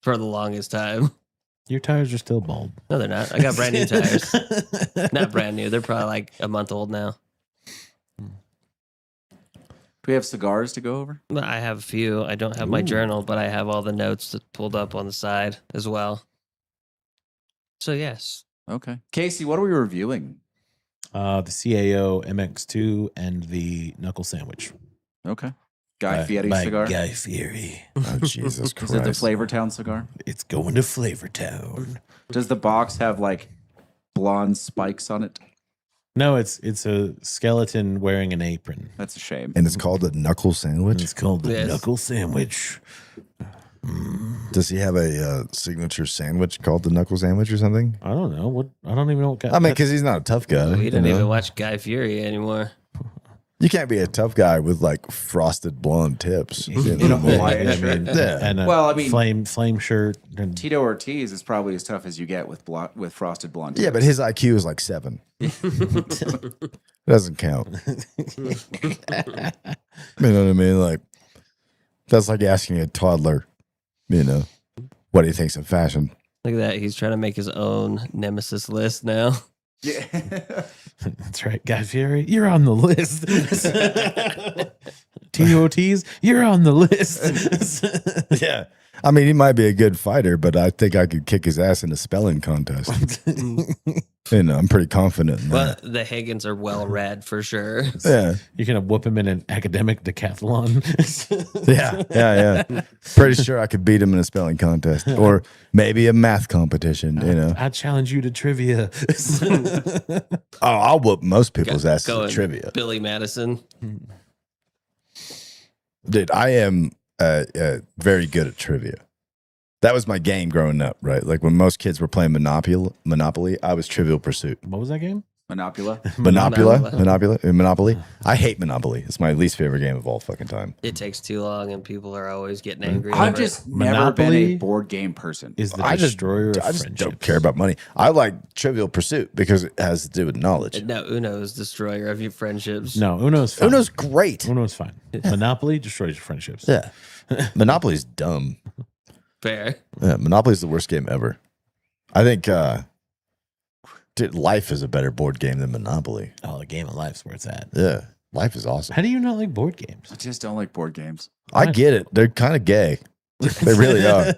for the longest time. Your tires are still bald. No, they're not. I got brand new tires. Not brand new. They're probably like a month old now. Do we have cigars to go over? I have a few. I don't have my journal, but I have all the notes that pulled up on the side as well. So yes. Okay. Casey, what are we reviewing? The CAO MX2 and the Knuckle Sandwich. Okay. Guy By Fieri cigar? Guy Fieri. Oh, Jesus Is Christ! it the Flavortown cigar? It's going to Flavortown. Does the box have like blonde spikes on it? No, it's a skeleton wearing an apron. That's a shame. And it's called a knuckle sandwich. It's called the Yes. Knuckle Sandwich. Does he have a signature sandwich called the knuckle sandwich or something? I don't know what. I don't even know what. I mean, because he's not a tough guy. We didn't you know? even watch Guy Fieri anymore. You can't be a tough guy with like frosted blonde tips. In a Hawaiian shirt. Yeah. And a Well, I mean- flame shirt. And Tito Ortiz is probably as tough as you get with frosted blonde. Yeah, but his IQ is like 7. Doesn't count. You know what I mean? Like, that's like asking a toddler, what he thinks of fashion. Look at that. He's trying to make his own nemesis list now. Yeah. that's right, Guy Fieri, you're on the list. TOTs, you're on the list. Yeah. I mean, he might be a good fighter, but I think I could kick his ass in a spelling contest. I'm pretty confident in that. But the Higgins are well read for sure. Yeah. You're gonna whoop him in an academic decathlon. Yeah. Pretty sure I could beat him in a spelling contest or maybe a math competition, I challenge you to trivia. Oh, I'll whoop most people's asses Going at trivia. Billy Madison. Dude, I am very good at trivia. That was my game growing up, right? Like when most kids were playing Monopoly, I was Trivial Pursuit. What was that game? Monopula. Monopoly. I hate Monopoly. It's my least favorite game of all fucking time. It takes too long and people are always getting angry. I've over it. just never been a Monopoly board game person. Is the I just destroyer of I just friendship. don't care about money. I like Trivial Pursuit because it has to do with knowledge. No, Uno is destroyer of your friendships. No, Uno's fine. Uno's great. Uno's fine. Monopoly destroys your friendships. Yeah. Monopoly's dumb. Fair. Yeah, Monopoly's the worst game ever. I think dude, Life is a better board game than Monopoly. Oh, the game of life's where it's at. Yeah. Life is awesome. How do you not like board games? I just don't like board games. I get it. They're kind of gay. They really are.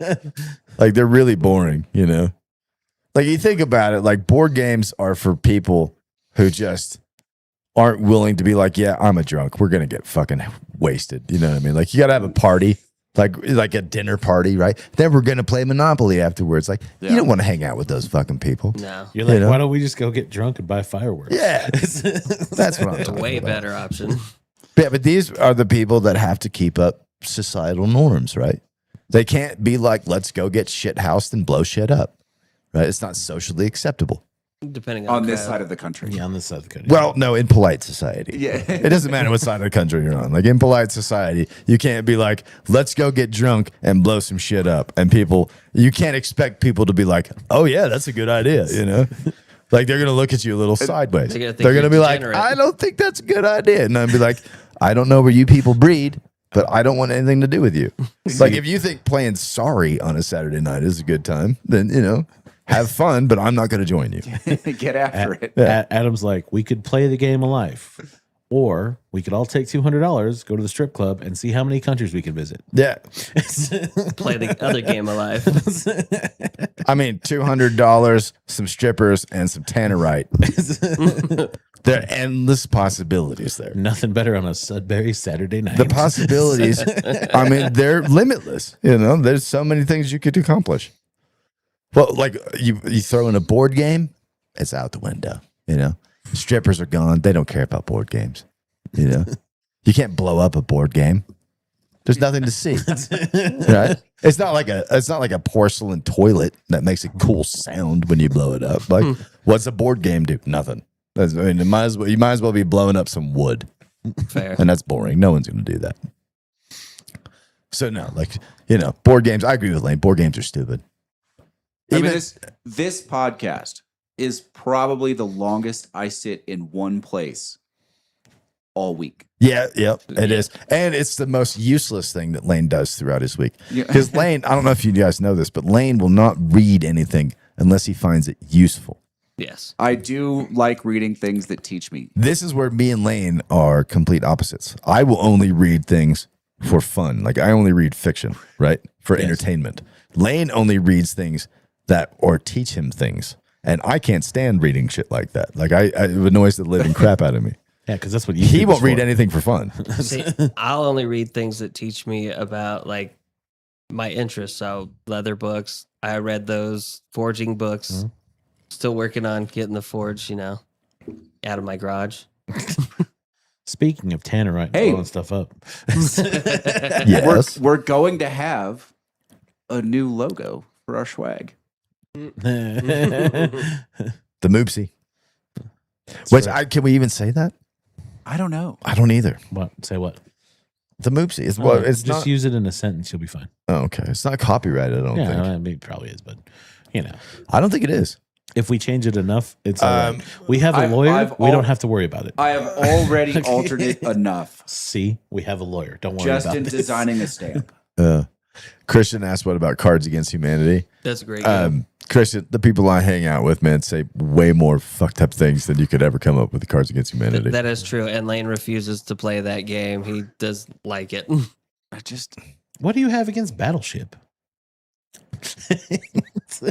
Like they're really boring, Like you think about it, like board games are for people who just aren't willing to be like, yeah, I'm a drunk. We're gonna get fucking wasted. You know what I mean? Like you gotta have a party, like a dinner party, right? Then we're gonna play Monopoly afterwards. Like you don't want to hang out with those fucking people. No. You're like, You know? why don't we just go get drunk and buy fireworks? Yeah, that's what I'm It's a talking way about. better option. Yeah, but these are the people that have to keep up societal norms, right? They can't be like, let's go get shit housed and blow shit up, right? It's not socially acceptable. Depending On the this crowd. side of the country. Yeah, on this side of the country. Well, no, in polite society. Yeah. It doesn't matter what side of the country you're on. Like in polite society, you can't be like, let's go get drunk and blow some shit up. And you can't expect people to be like, oh yeah, that's a good idea, you know? Like they're gonna look at you a little sideways. They're gonna think They're gonna you're be like, degenerate. I don't think that's a good idea. And I'd be like, I don't know where you people breed, but I don't want anything to do with you. Like if you think playing Sorry on a Saturday night is a good time, then have fun, but I'm not gonna join you. Get after it. Adam's like, we could play the game of life, or we could all take $200, go to the strip club, and see how many countries we can visit. Yeah. Play the other game of life. I mean, $200, some strippers, and some tannerite. There are endless possibilities there. Nothing better on a Sudbury Saturday night. The possibilities, I mean, they're limitless. There's so many things you could accomplish. Well, like you throw in a board game, it's out the window. Strippers are gone. They don't care about board games. You can't blow up a board game. There's nothing to see, right? It's not like a porcelain toilet that makes a cool sound when you blow it up. Like, what's a board game do? Nothing. You might as well be blowing up some wood, Fair. and that's boring. No one's going to do that. So no, board games. I agree with Lane. Board games are stupid. I mean, this podcast is probably the longest I sit in one place all week. Yeah, it is. And it's the most useless thing that Lane does throughout his week. Yeah. Because Lane, I don't know if you guys know this, but Lane will not read anything unless he finds it useful. Yes. I do like reading things that teach me. This is where me and Lane are complete opposites. I will only read things for fun. Like I only read fiction, right? For entertainment. Lane only reads things or teach him things. And I can't stand reading shit like that. Like it annoys the living crap out of me. Yeah, because that's what you. He won't read anything for fun. See, I'll only read things that teach me about like my interests. So leather books, I read those. Forging books. Mm-hmm. Still working on getting the forge, out of my garage. Speaking of tannerite, Hey. blowing stuff up. Yes. We're going to have a new logo for our swag. The Moopsie. Which can we even say that? I don't know. I don't either. What? Say what? The Moopsie. It's Just not. use it in a sentence. You'll be fine. Oh, okay. It's not copyrighted, I don't Yeah, think. I mean, it probably is, but I don't think it is. if we change it enough, it's all right. We have a I've- lawyer. I've We al- don't have to worry about it. I have already altered it enough See, we have a lawyer. Don't worry just about in this. designing a stamp. Christian asked, what about Cards Against Humanity? That's a great game. Christian, the people I hang out with, man, say way more fucked up things than you could ever come up with the Cards Against Humanity. That is true. And Lane refuses to play that game. He does like it. I just What do you have against Battleship?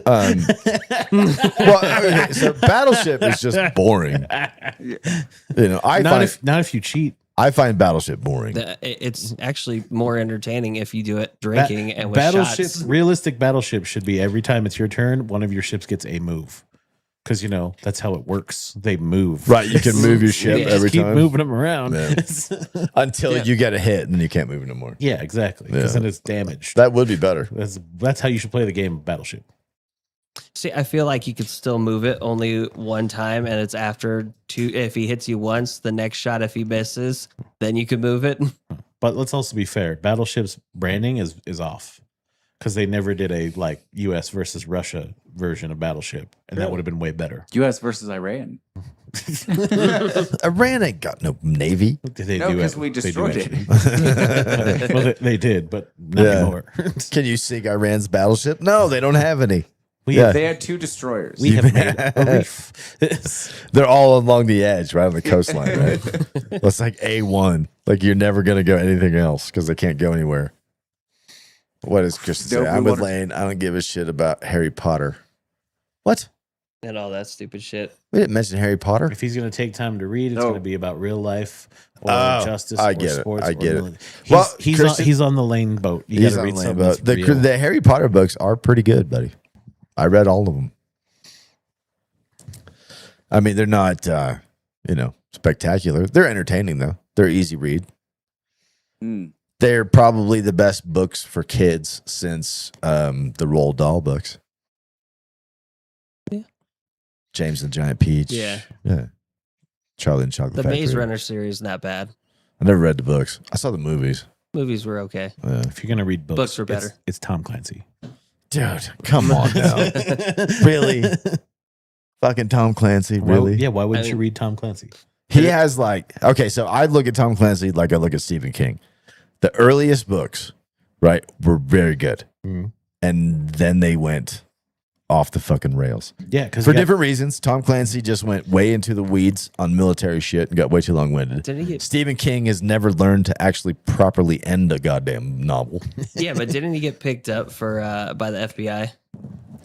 Well, okay, so Battleship is just boring. Not if you cheat. I find Battleship boring. It's actually more entertaining if you do it drinking and with Battleship, shots. realistic Battleship should be every time it's your turn, one of your ships gets a move. Because that's how it works. They move. Right, you can move your ship Yeah, every Keep time. moving them around. Yeah. Until Yeah. you get a hit, and then you can't move no more. Yeah, exactly. Because Yeah. then it's damaged. That would be better. That's how you should play the game of Battleship. See, I feel like you could still move it only one time, and it's after two. If he hits you once, the next shot, if he misses, then you can move it. But let's also be fair. Battleship's branding is off. Because they never did a U.S. versus Russia version of Battleship. And that would have been way better. U.S. versus Iran. Iran ain't got no navy. They No, do 'cause have- we they do destroyed it. actually. Well, they did, but not Yeah. anymore. Can you sink Iran's battleship? No, they don't have any. We Yeah. have, They had 2 destroyers. we have made a reef. They're all along the edge, right on the coastline, right? Well, it's like A1. Like you're never gonna go anything else because they can't go anywhere. What is Christian say? No I'm blue with water. Lane. I don't give a shit about Harry Potter. What? and all that stupid shit. We didn't mention Harry Potter. If he's going to take time to read, it's No. going to be about real life or Oh, justice I or get it. sports. I or get it. mili- Well, he's on the Lane boat. You He's got to on read Lane something Boat. that's real. The Harry Potter books are pretty good, buddy. I read all of them. I mean, they're not, spectacular. They're entertaining, though. They're easy read. Mm. They're probably the best books for kids since the Roald Dahl books. Yeah. James and the Giant Peach. Yeah. Charlie and Chocolate The Factory. Maze Runner series, not bad. I never read the books. I saw the movies. Movies were okay. Yeah. If you're going to read books, Books are better. It's Tom Clancy. Dude, come on now. Really? Fucking Tom Clancy, really? Why wouldn't I you mean- read Tom Clancy? He has okay, so I look at Tom Clancy like I look at Stephen King. The earliest books, right, were very good. Mhm. And then they went off the fucking rails. Yeah, because For different reasons. Tom Clancy just went way into the weeds on military shit and got way too long-winded. Didn't he get? Stephen King has never learned to actually properly end a goddamn novel. Yeah, but didn't he get picked up for by the FBI?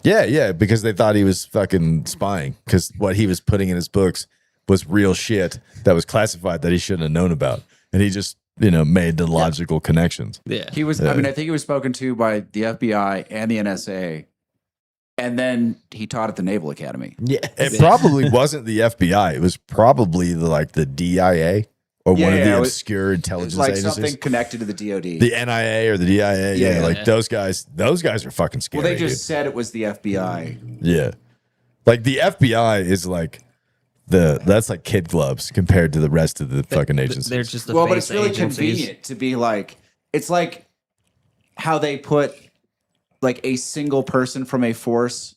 Yeah, because they thought he was fucking spying because what he was putting in his books was real shit that was classified that he shouldn't have known about. And he just, made the logical connections. Yeah. He was. I mean, I think he was spoken to by the FBI and the NSA, and then he taught at the Naval Academy. Yeah. It probably wasn't the FBI. It was probably the DIA or one of Yeah, the it was- obscure It's intelligence like agencies. something connected to the DoD. The NIA or the DIA. Yeah, Yeah. like those guys are fucking scary. Well, they just said it was the FBI. dude. Yeah. Like the FBI is like that's like kid gloves compared to the rest of the fucking agencies. They're just the Well, but face it's really agencies. convenient to be like, it's like how they put like a single person from a force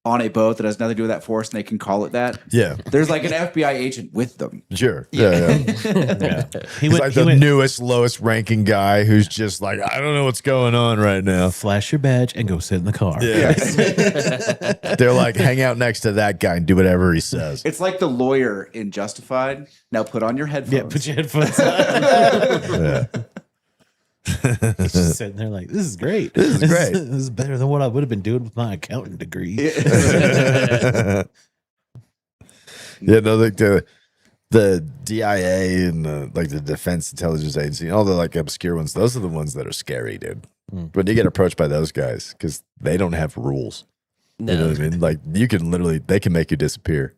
on a boat that has nothing to do with that force, and they can call it that. Yeah. There's like an FBI agent with them. Sure. Yeah. Yeah. He's like the newest, lowest ranking guy who's just like, I don't know what's going on right now. flash your badge and go sit in the car. Yeah. They're like, hang out next to that guy and do whatever he says. It's like the lawyer in Justified. Now put on your headphones. Yeah, put your headphones on. Yeah. He's just sitting there like, this is great. This is great. This is better than what I would have been doing with my accounting degree. Yeah, no, like the DIA and the Defense Intelligence Agency, all the like obscure ones, those are the ones that are scary, dude. When you get approached by those guys, because they don't have rules. No, You know what I mean? Like you can they can make you disappear.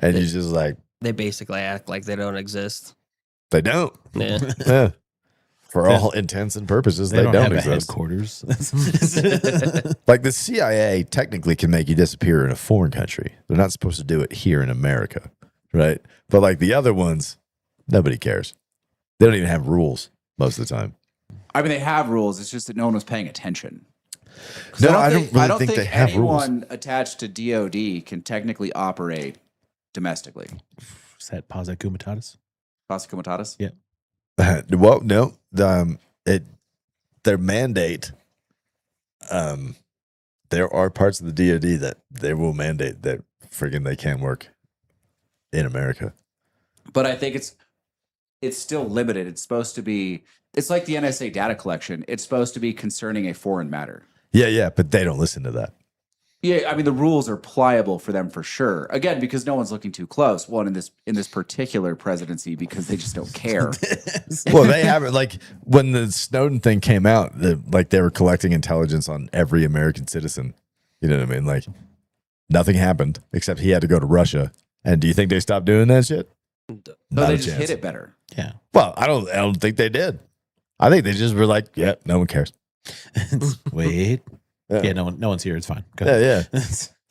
And you're just like, they basically act like they don't exist. they don't. Yeah. Yeah. For all intents and purposes, They they don't don't have a exist. headquarters. Like the CIA technically can make you disappear in a foreign country. They're not supposed to do it here in America, right? But like the other ones, nobody cares. They don't even have rules most of the time. I mean, they have rules. It's just that no one was paying attention. No, I don't really think they have rules. anyone attached to DoD can technically operate domestically. Is that Pasa Comitatus? Casa Comitatus? Yeah. Well, no, their mandate. There are parts of the DoD that they will mandate that friggin' they can't work in America. But I think it's still limited. It's supposed to be. It's like the NSA data collection. It's supposed to be concerning a foreign matter. Yeah, but they don't listen to that. Yeah, I mean the rules are pliable for them for sure. Again, because no one's looking too close. One in this particular presidency because they just don't care. Well, they haven't, like when the Snowden thing came out, they were collecting intelligence on every American citizen. You know what I mean? Like nothing happened except he had to go to Russia. And do you think they stopped doing that shit? No, Not they a just chance. hit it better. Yeah. Well, I don't think they did. I think they just were like, yeah, no one cares. Wait. Yeah. Yeah, no one's here. It's fine. Go Yeah, ahead.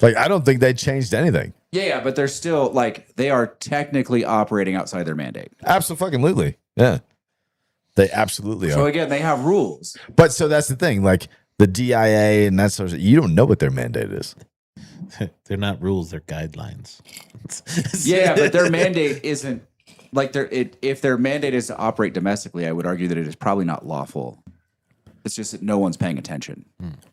Like I don't think they changed anything. Yeah, but they're still like they are technically operating outside their mandate. Absolutely. Yeah. They absolutely So are. again, they have rules. But so that's the thing. Like the DIA and that sort of, you don't know what their mandate is. They're not rules, they're guidelines. Yeah, but their mandate isn't like if their mandate is to operate domestically, I would argue that it is probably not lawful. It's just that no one's paying attention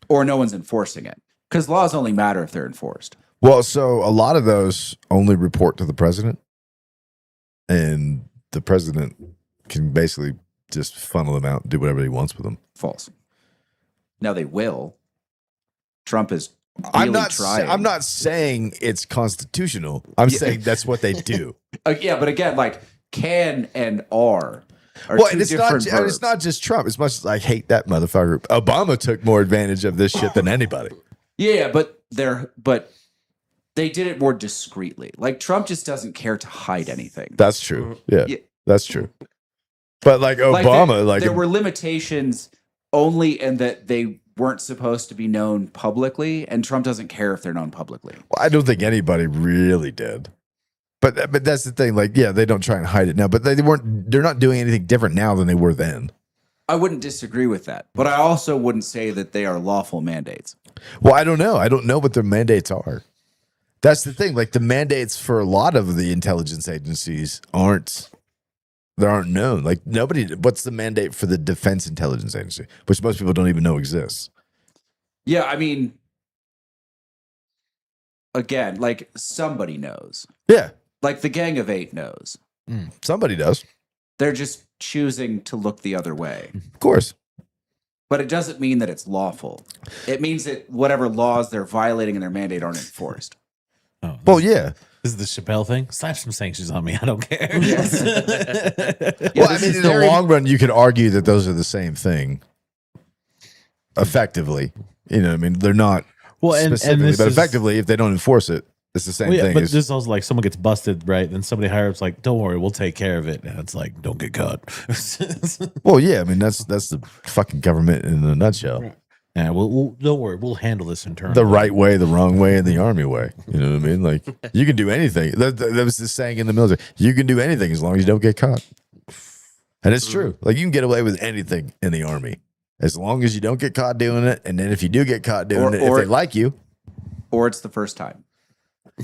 or no one's enforcing it. Because laws only matter if they're enforced. Well, so a lot of those only report to the president, and the president can basically just funnel them out and do whatever he wants with them. False. Now they will. Trump is I'm not. trying. I'm not saying it's constitutional. I'm saying that's what they do. Yeah, but again, like can and are Well, two and it's different not. And verbs. it's not just Trump. As much as I hate that motherfucker, Obama took more advantage of this shit than anybody. Yeah, but they did it more discreetly. Like Trump just doesn't care to hide anything. That's true. Yeah, Yeah. that's true. But like Obama, there were limitations only in that they weren't supposed to be known publicly, and Trump doesn't care if they're known publicly. I don't think anybody really did. But that's the thing. Like, yeah, they don't try and hide it now, but they're not doing anything different now than they were then. I wouldn't disagree with that, but I also wouldn't say that they are lawful mandates. Well, I don't know. I don't know what their mandates are. That's the thing. Like the mandates for a lot of the intelligence agencies aren't known. Like what's the mandate for the Defense Intelligence Agency, which most people don't even know exists? Yeah, I mean, again, like somebody knows. Yeah, Like the Gang of Eight knows. somebody does. They're just choosing to look the other way. Of course. But it doesn't mean that it's lawful. It means that whatever laws they're violating in their mandate aren't enforced. Oh, Well, yeah. this is the Chappelle thing. Slap some sanctions on me. I don't care. Well, I mean, in the long run, you could argue that those are the same thing. Effectively, you know, what I mean, they're not Well, and specifically, this but is- effectively, if they don't enforce it, it's the same Well, yeah, thing. but It's- this is also like someone gets busted, right? Then somebody higher up's like, "Don't worry, we'll take care of it." And it's like, "Don't get caught." well, yeah, I mean, that's the fucking government in a nutshell. Yeah, we'll don't worry, we'll handle this internally. The right way, the wrong way, and the army way. You know what I mean? Like, you can do anything. That was the saying in the military. You can do anything as long as you don't get caught. And it's true. Like, you can get away with anything in the army as long as you don't get caught doing it. And then if you do get caught doing it, if they like you, Or it's the first time.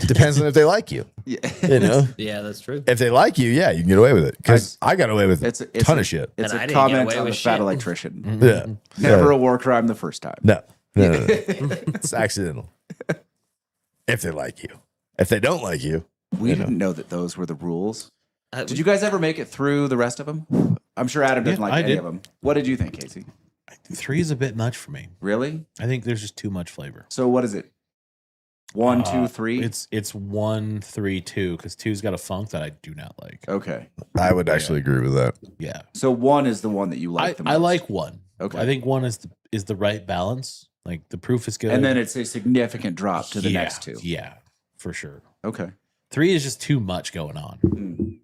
depends on if they like you. Yeah. You know? Yeah, that's true. If they like you, yeah, you can get away with it. Because I got away with It's a a ton of shit. It's And I a didn't get comment away on the with fat shit. electrician. Yeah. Never Yeah. a war crime the first time. No. It's accidental. If they like you. If they don't like you, We didn't know that those were the rules. I- Did you guys ever make it through the rest of them? I'm sure Adam doesn't Yeah, like I any did. of them. What did you think, Casey? 3 is a bit much for me. Really? I think there's just too much flavor. So what is it? 1, 2, 3? It's 1, 3, 2 because 2's got a funk that I do not like. Okay. I would actually agree with that. Yeah, So 1 is the one that you like the most. I like 1. Okay. I think 1 is the right balance. Like the proof is good, And then it's a significant drop to the next 2. Yeah, for sure. Okay. 3 is just too much going on. Mm.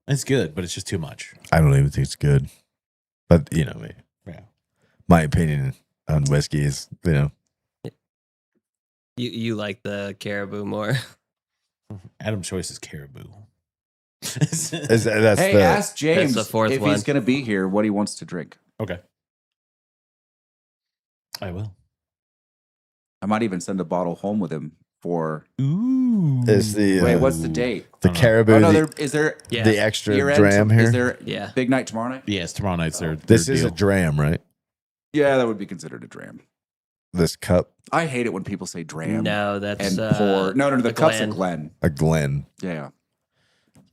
It's good, but it's just too much. I don't even think it's good. But, you know, Yeah. my opinion on whiskey is, you know, You like the caribou more. Adam's choice is caribou. that's Hey, ask James That's the fourth if one. he's going to be here what he wants to drink. Okay. I will. I might even send a bottle home with him for. Ooh. is the Wait, what's the date? the caribou Oh no, the, is there Yeah. the extra year-end? dram here? Is there Yeah. big night tomorrow night? Yes, tomorrow night's their This their is a deal. dram, right? Yeah, that would be considered a dram. This cup, I hate it when people say dram No, that's and pour. No, the a cup's Glen. a Glen. a Glen, Yeah.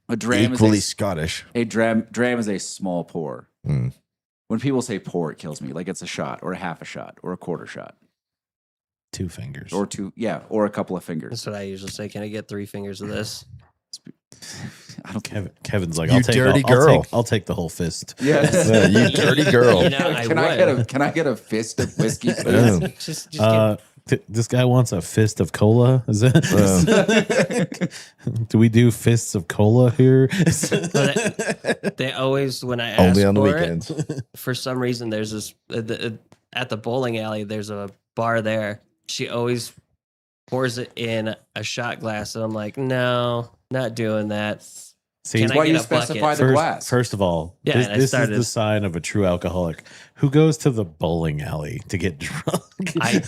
A dram equally is Scottish. a dram is a small pour. Mm. When people say pour, it kills me. Like it's a shot or a half a shot or a quarter shot 2 fingers. or 2, yeah, or a couple of fingers. That's what I usually say. Can I get 3 fingers of this? I don't. Kevin's like, You I'll take dirty I'll girl. I'll take the whole fist. Yes. Yeah, you dirty girl. You know, I Can I get a fist of whiskey? please? Yeah. Just This guy wants a fist of cola. Is it? Do we do fists of cola here? they always, when I ask Only on the for weekends. it, for some reason, there's this at the bowling alley. There's a bar there. She always pours it in a shot glass, and I'm like, no, not doing that. See, Can I Why get you a bucket? specify the glass? First of all, Yeah, this, and I this is started- the sign of a true alcoholic who goes to the bowling alley to get drunk. I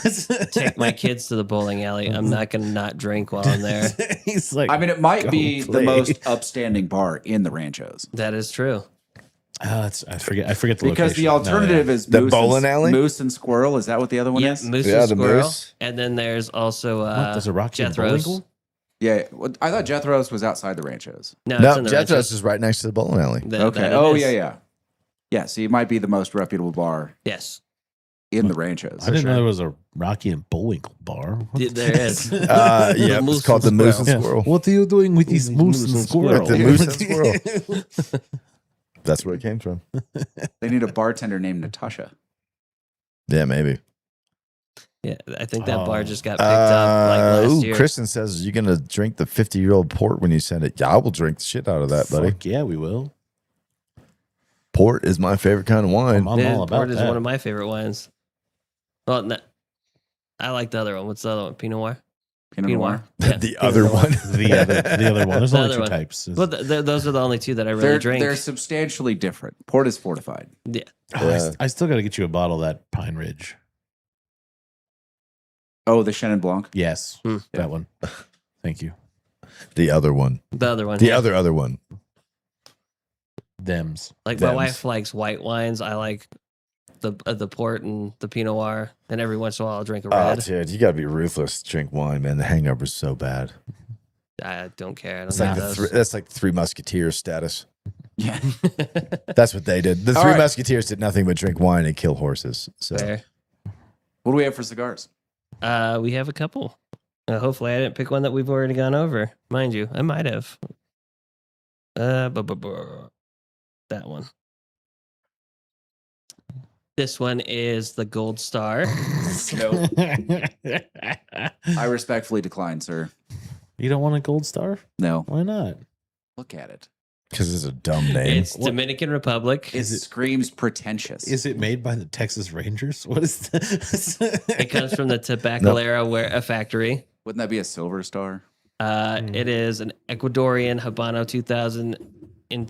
take my kids to the bowling alley. I'm not going to not drink while I'm there. He's like, I mean, it might Go be play. the most upstanding bar in the Ranchos That is true. I forget the because location. the alternative is The moose bowling alley? Moose and Squirrel. Is that what the other one Yeah, is? Moose Yeah, and the Squirrel. Moose. And then there's also What, there's a Rocky and Bowling Jethro's. Goal? Yeah, well, I thought Jethro's was outside the Ranchos. No, it's No, in the Jethro's Ranchos. is right next to the bowling alley. That Okay. it Oh is. yeah. Yeah. So it might be the most reputable bar. Yes. in the ranchos. I didn't know there was a Rocky and Bullwinkle bar. What the- There is. Yeah, it's moose called the and Moose and Yeah. Squirrel. What are you doing with these moose and squirrel? The moose and squirrel. That's where it came from. They need a bartender named Natasha. Yeah, maybe. Yeah, I think that bar just got picked Uh, up like last year. Kristen says, "You gonna drink the 50-year-old port when you send it?" Yeah, I will drink the shit out of that, buddy. Fuck yeah, we will. Port is my favorite kind of wine. I'm Yeah, all about Port is that. one of my favorite wines. Well, no, I like the other one. What's the other one? Pinot Noir? Pinot Noir. Yeah. The other one. the other one. There's The only other two one. types. Well, those are the only two that I really They're drink. substantially different. Port is fortified. Yeah. I still got to get you a bottle of that Pine Ridge. Oh, the Chenin Blanc. Yes, Hmm. that one. Thank you. The other one. The other one. The yeah. other one. Thems. Like my Thems. wife likes white wines. I like the port and the Pinot Noir. And every once in a while I'll drink a Oh, red. dude, you gotta be ruthless. To drink wine, man. The hangover's so bad. I don't care. I don't It's need like those. that's like Three Musketeers status. Yeah. That's what they did. The All Three right. Musketeers did nothing but drink wine and kill horses. So Fair. What do we have for cigars? We have a couple. Hopefully I didn't pick one that we've already gone over. Mind you, I might have. That one. This one is the Gold Star. No. I respectfully decline, sir. You don't want a gold star? No. Why not? Look at it. because it's a dumb name. It's Dominican Republic. It screams pretentious. Is it made by the Texas Rangers? What is that? It comes from the Tabacalera factory. Wouldn't that be a silver star? It is an Ecuadorian Habano 2000 in.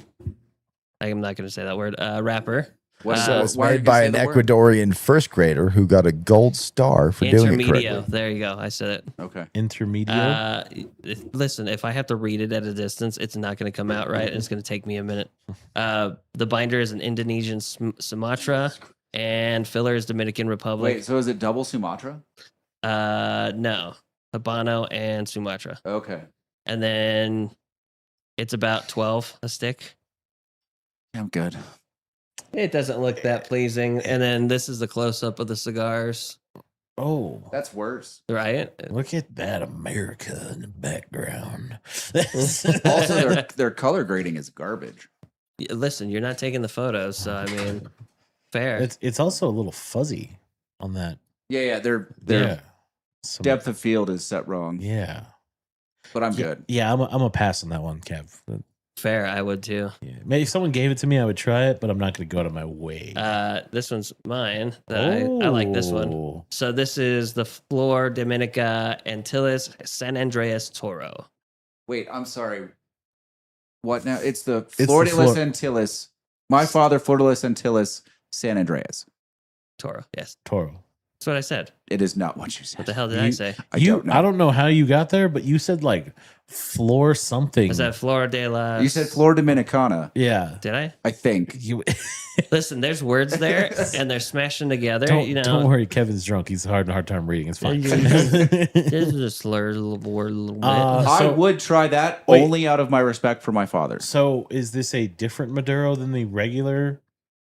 I'm not going to say that word. Wrapper. What, So it's why are you made gonna by say an the word? Ecuadorian first grader who got a gold star for doing it correctly. Intermedio. There you go. I said it. Okay. Intermedio. Listen, if I have to read it at a distance, it's not going to come out right. It's going to take me a minute. The binder is an Indonesian Sumatra, and filler is Dominican Republic. Wait, so is it double Sumatra? No, Habano and Sumatra, Okay. and then it's about 12 a stick. I'm good. It doesn't look that pleasing. And then this is the close up of the cigars, Oh, That's worse. right? look at that America in the background. Also, their color grading is garbage. Listen, you're not taking the photos, so I mean, fair. it's also a little fuzzy on that. Yeah, their Some- depth of field is set wrong. Yeah. But I'm Yeah, good. yeah, I'm a pass on that one, Kev. Fair, I would too. Yeah. Maybe if someone gave it to me, I would try it, but I'm not going to go out of my way. This one's mine. I like this one. Oh. So this is the Flor Dominica Antilles San Andreas Toro. Wait, I'm sorry. What now? It's the the Floridas Flor- Antilles. My father, Floridas Antilles, San Andreas. Toro, yes. Toro. That's what I said. It is not what you said. What the hell did I say? I don't know. how you got there, but you said like floor something. I said Flor de la... You said Flor Dominicana, Yeah. Did I? I think. You, Listen, there's words there, and they're smashing together. don't worry, Kevin's drunk. He's having a hard time reading. It's fine. This is a slur, a little word, a little bit. I So- would try that Wait. only out of my respect for my father. So is this a different Maduro than the regular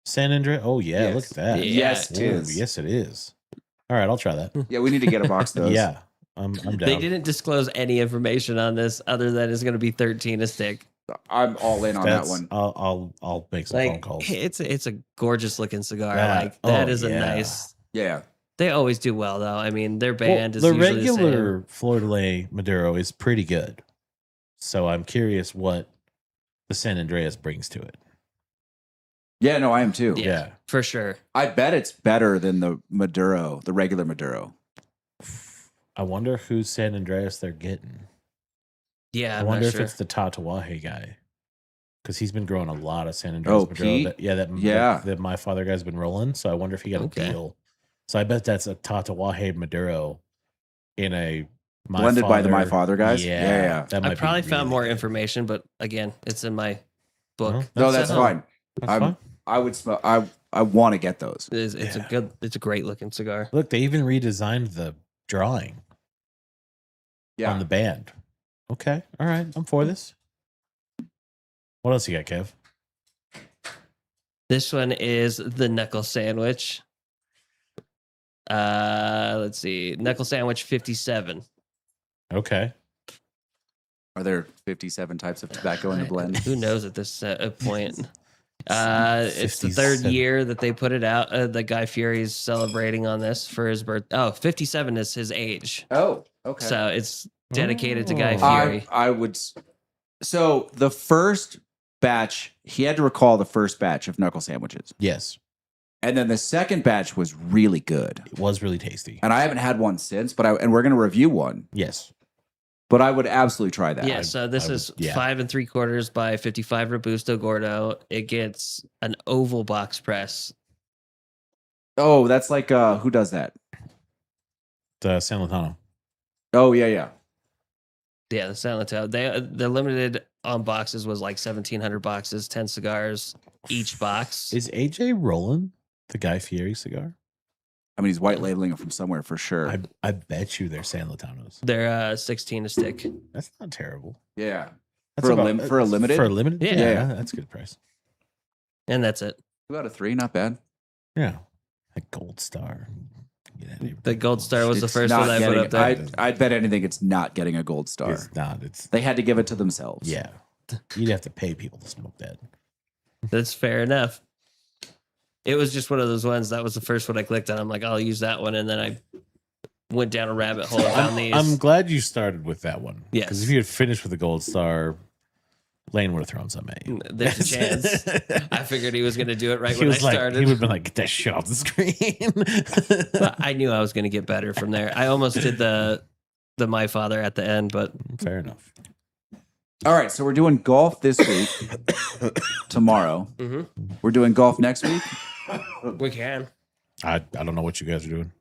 San Andreas? Oh yeah, Yes. look at that. Yeah. Yes, it Ooh, is. yes, it is. All right, I'll try that. Yeah, we need to get a box of those. Yeah, I'm down. They didn't disclose any information on this other than it's going to be 13 a stick. I'm all in on that one. I'll make some phone Like calls. it's a gorgeous looking cigar. That- Like that oh, is a yeah. nice. Yeah. They always do well though. I mean, their Well, band is the usually regular Flor de la Maduro is pretty good. So I'm curious what the San Andreas brings to it. Yeah, no, I am too. the same. Yeah. For sure. I bet it's better than the Maduro, the regular Maduro. I wonder whose San Andreas they're getting. Yeah, I I'm wonder not if sure. it's the Tatawahe guy. Because he's been growing a lot of San Andreas Oh, Maduro. Pete? That my father guy's been rolling. So I wonder if he got Okay. a deal. So I bet that's a Tatawahe Maduro in a Blended by the My Father guys? Yeah. That I might be probably found really more good. information, but again, it's in my book. Well, No, that's uh, fine. that's I'm- fine. I would smell. I want to get those. It's a great looking cigar. Look, they even redesigned the drawing Yeah. on the band. Okay. All right. I'm for this. What else you got, Kev? This one is the knuckle sandwich. Let's see. Knuckle sandwich 57. Okay. Are there 57 types of tobacco in the blend? Who knows at this point? It's the third 57. year that they put it out. The Guy Fieri's celebrating on this for his birthday. Oh, 57 is his age. Oh, okay. So it's dedicated to Guy Oh. Fieri. I would. So the first batch, he had to recall the first batch of knuckle sandwiches. Yes. And then the second batch was really good. It was really tasty. And I haven't had one since, but and we're going to review one. Yes. But I would absolutely try that. Yeah, so this is yeah. 5 3/4 by 55 Robusto Gordo. It gets an oval box press. Oh, that's like who does that? The San Lotano. Oh yeah. Yeah, the San Mateo. The limited on boxes was like 1,700 boxes, 10 cigars each box. Is AJ rolling the Guy Fieri cigar? I mean, he's white labeling it from somewhere for sure. I bet you they're San Lotanos. They're 16 a stick. That's not terrible. Yeah. That's For a limited? For a limited? Yeah. That's a good price. And that's it. 2 out of 3, not bad. Yeah. A gold star. Get out of here. The Gold Star was the It's first not one I put getting- up there. I'd bet anything it's not getting a gold star. It's not. It's They had to give it to themselves. yeah. You'd have to pay people to smoke that. That's fair enough. It was just one of those ones. That was the first one I clicked on. I'm like, I'll use that one. And then I went down a rabbit hole and found these. I'm glad you started with that one. Yes. Because if you had finished with the gold star, Lane would have thrown some at you. There's a chance. I figured he was going to do it right He when I was like, started. he would have been like, get that shit off the screen. But I knew I was going to get better from there. I almost did the My Father at the end, but Fair enough. All right, so we're doing golf this week. Tomorrow. Mhm. We're doing golf next week. we can. I don't know what you guys are doing.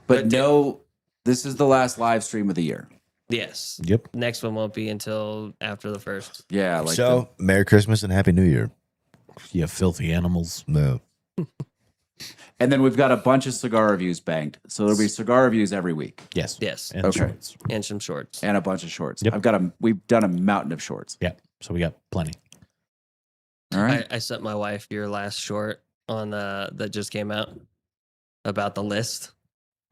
But no, this is the last live stream of the year. Yes. Yep. Next one won't be until after the first. Yeah, like So, Merry Christmas and Happy New Year. You filthy animals. No. and then we've got a bunch of cigar reviews banked. So there'll be cigar reviews every week Yes. Yes. And Okay. shorts. And some shorts. and a bunch of shorts. Yep. We've done a mountain of shorts. Yeah. So we got plenty. All right. I sent my wife your last short on that just came out about the list.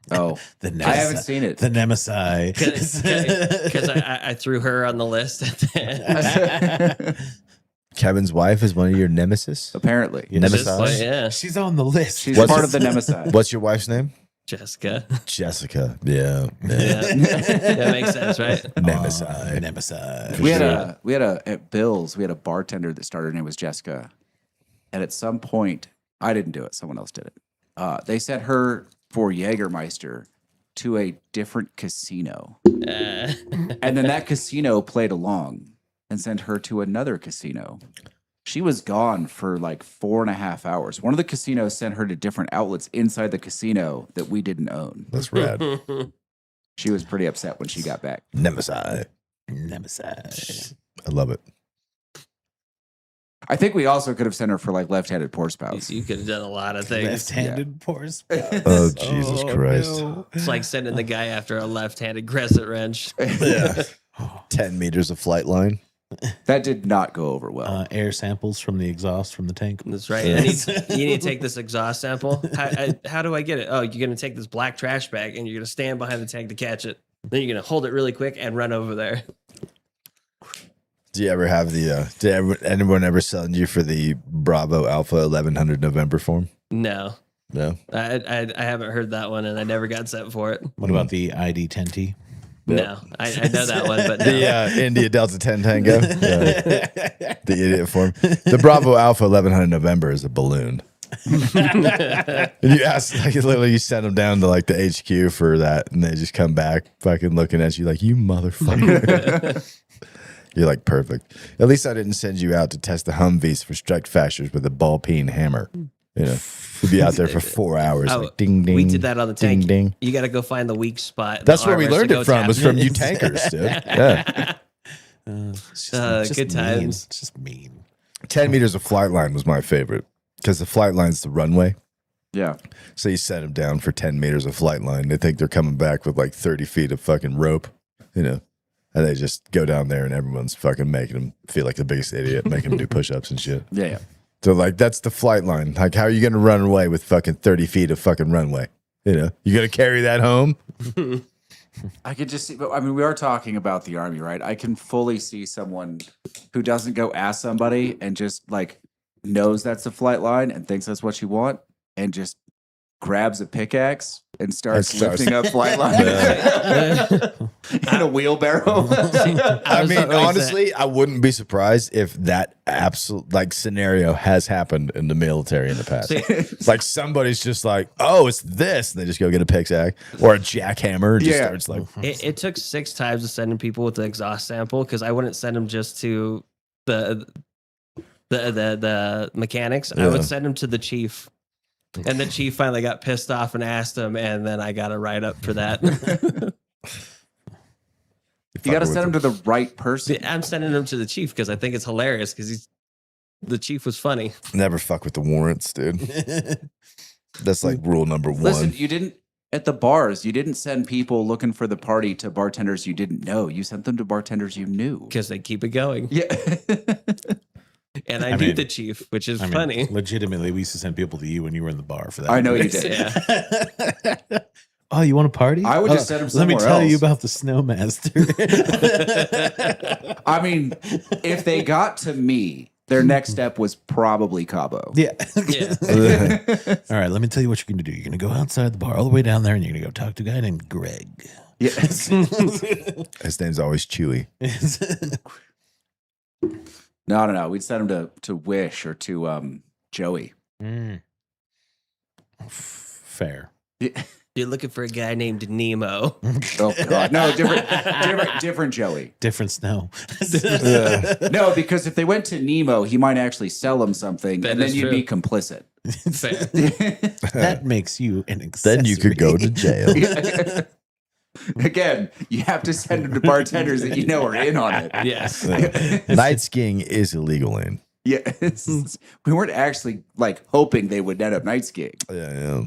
Oh, The I haven't seen it. The Nemesis. Because I threw her on the list. Kevin's wife is one of your nemesis. Apparently. Nemesis. Yeah. She's on the list. She's What's part it- of the Nemesis. What's your wife's name? Jessica. Jessica. Yeah. Yeah. That makes sense, right? Nemesis. Nemesis. We had at Bill's, we had a bartender that started, her name was Jessica. And at some point, I didn't do it, someone else did it. They sent her for Jägermeister to a different casino. And then that casino played along and sent her to another casino. She was gone for like 4.5 hours. One of the casinos sent her to different outlets inside the casino that we didn't own. That's rad. She was pretty upset when she got back. Nemesis. Nemesis. I love it. I think we also could have sent her for like left-handed pour spouts. You could have done a lot of things. Left-handed pours. Oh, Jesus Christ. no. It's like sending the guy after a left-handed crescent wrench. Yeah. 10 meters of flight line. That did not go over well. Air samples from the exhaust from the tank. That's right. Yeah. You need to take this exhaust sample. How do I get it? Oh, you're going to take this black trash bag and you're going to stand behind the tank to catch it. Then you're going to hold it really quick and run over there. Do you ever have anyone ever send you for the Bravo Alpha 1100 November form? No, No. I haven't heard that one and I never got sent for it. What about the ID 10T? No, I know that one, but no. The India Delta 10 Tango. The idiot form. The Bravo Alpha 1100 November is a balloon. And you ask, like, literally, you send them down to like the HQ for that, and they just come back fucking looking at you like, you motherfucker. You're like, perfect. At least I didn't send you out to test the Humvees for strike fashers with a ball peen hammer. You know, you'd be out there for 4 hours. Oh, like, ding, ding. We did that on the ding, tank. ding. You got to go find the weak spot. in That's the where we armor learned to it go from, tap was it. from you tankers, dude. Yeah. It's Good times. mean. It's just mean. 10 meters of flight line was my favorite because the flight line's the runway. Yeah. So you set them down for 10 meters of flight line. They think they're coming back with like 30 feet of fucking rope, you know, and they just go down there and everyone's fucking making them feel like the biggest idiot, making them do push-ups and shit. Yeah. So like, that's the flight line. Like, how are you going to run away with fucking 30 feet of fucking runway? You know, you got to carry that home. I could just see, but I mean, we are talking about the army, right? I can fully see someone who doesn't go ask somebody and just like knows that's the flight line and thinks that's what you want and just grabs a pickaxe and starts lifting up flight line in a wheelbarrow. I mean, honestly, I wouldn't be surprised if that absolute like scenario has happened in the military in the past. It's like somebody's just like, "Oh, it's this," and they just go get a pickaxe or a jackhammer. And just starts like. It took 6 times to send in people with the exhaust sample because I wouldn't send them just to the mechanics. I would send them to the chief. And the chief finally got pissed off and asked him, and then I got a write up for that. You got to send him to the right person. I'm sending him to the chief because I think it's hilarious because the chief was funny. Never fuck with the warrants, dude. That's like rule number 1. Listen, you didn't at the bars. You didn't send people looking for the party to bartenders you didn't know. You sent them to bartenders you knew Because they keep it going. Yeah. And I knew the chief, which is funny. Legitimately, we used to send people to you when you were in the bar for that. I know you did. Yeah. Oh, you want a party? I would just send them Let me somewhere tell you else. about the Snowmaster. I mean, if they got to me, their next step was probably Cabo. Yeah. Yeah. All right, let me tell you what you're going to do. You're going to go outside the bar all the way down there and you're going to go talk to a guy named Greg. Yes. His name's always Chewy. No. We'd send him to Wish or to Joey. Fair. You're looking for a guy named Nemo. Oh God, no, different Joey. Different snow. No, because if they went to Nemo, he might actually sell him something, That and then is you'd true. be complicit. Fair. That makes you an accessory. Then you could go to jail. Again, you have to send them to bartenders that you know are in on it. Yes. Night skiing is illegal in. Yes. We weren't actually like hoping they would end up night skiing. Yeah.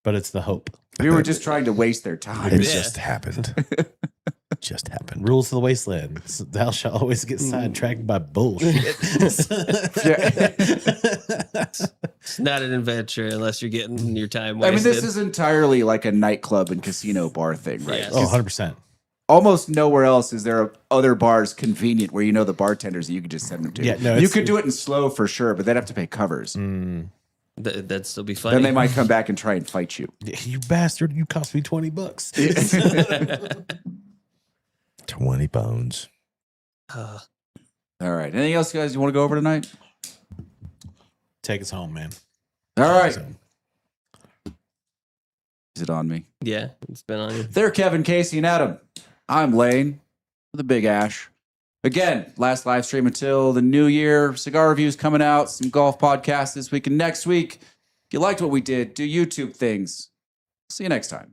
But it's the hope. We were just trying to waste their time. It Yeah. just happened. Just happened. Rules of the wasteland. Thou shalt always get sidetracked by bullshit. It's not an adventure unless you're getting your time I wasted. mean, this is entirely like a nightclub and casino bar thing, right? Yes. Oh, 100%. Almost nowhere else is there other bars convenient where you know the bartenders that you could just send them to. Yeah, no, you it's- could do it in slow for sure, but they'd have to pay covers. That'd still be funny. Then they might come back and try and fight you. You bastard, you cost me $20. 20 bones. All right. Anything else, guys, you want to go over tonight? Take us home, man. All right. Is it on me? Yeah, it's been on you. They're Kevin, Casey, and Adam. I'm Lane, the Big Ash. Again, last live stream until the new year. Cigar reviews coming out. Some golf podcasts this week and next week. If you liked what we did, do YouTube things. See you next time.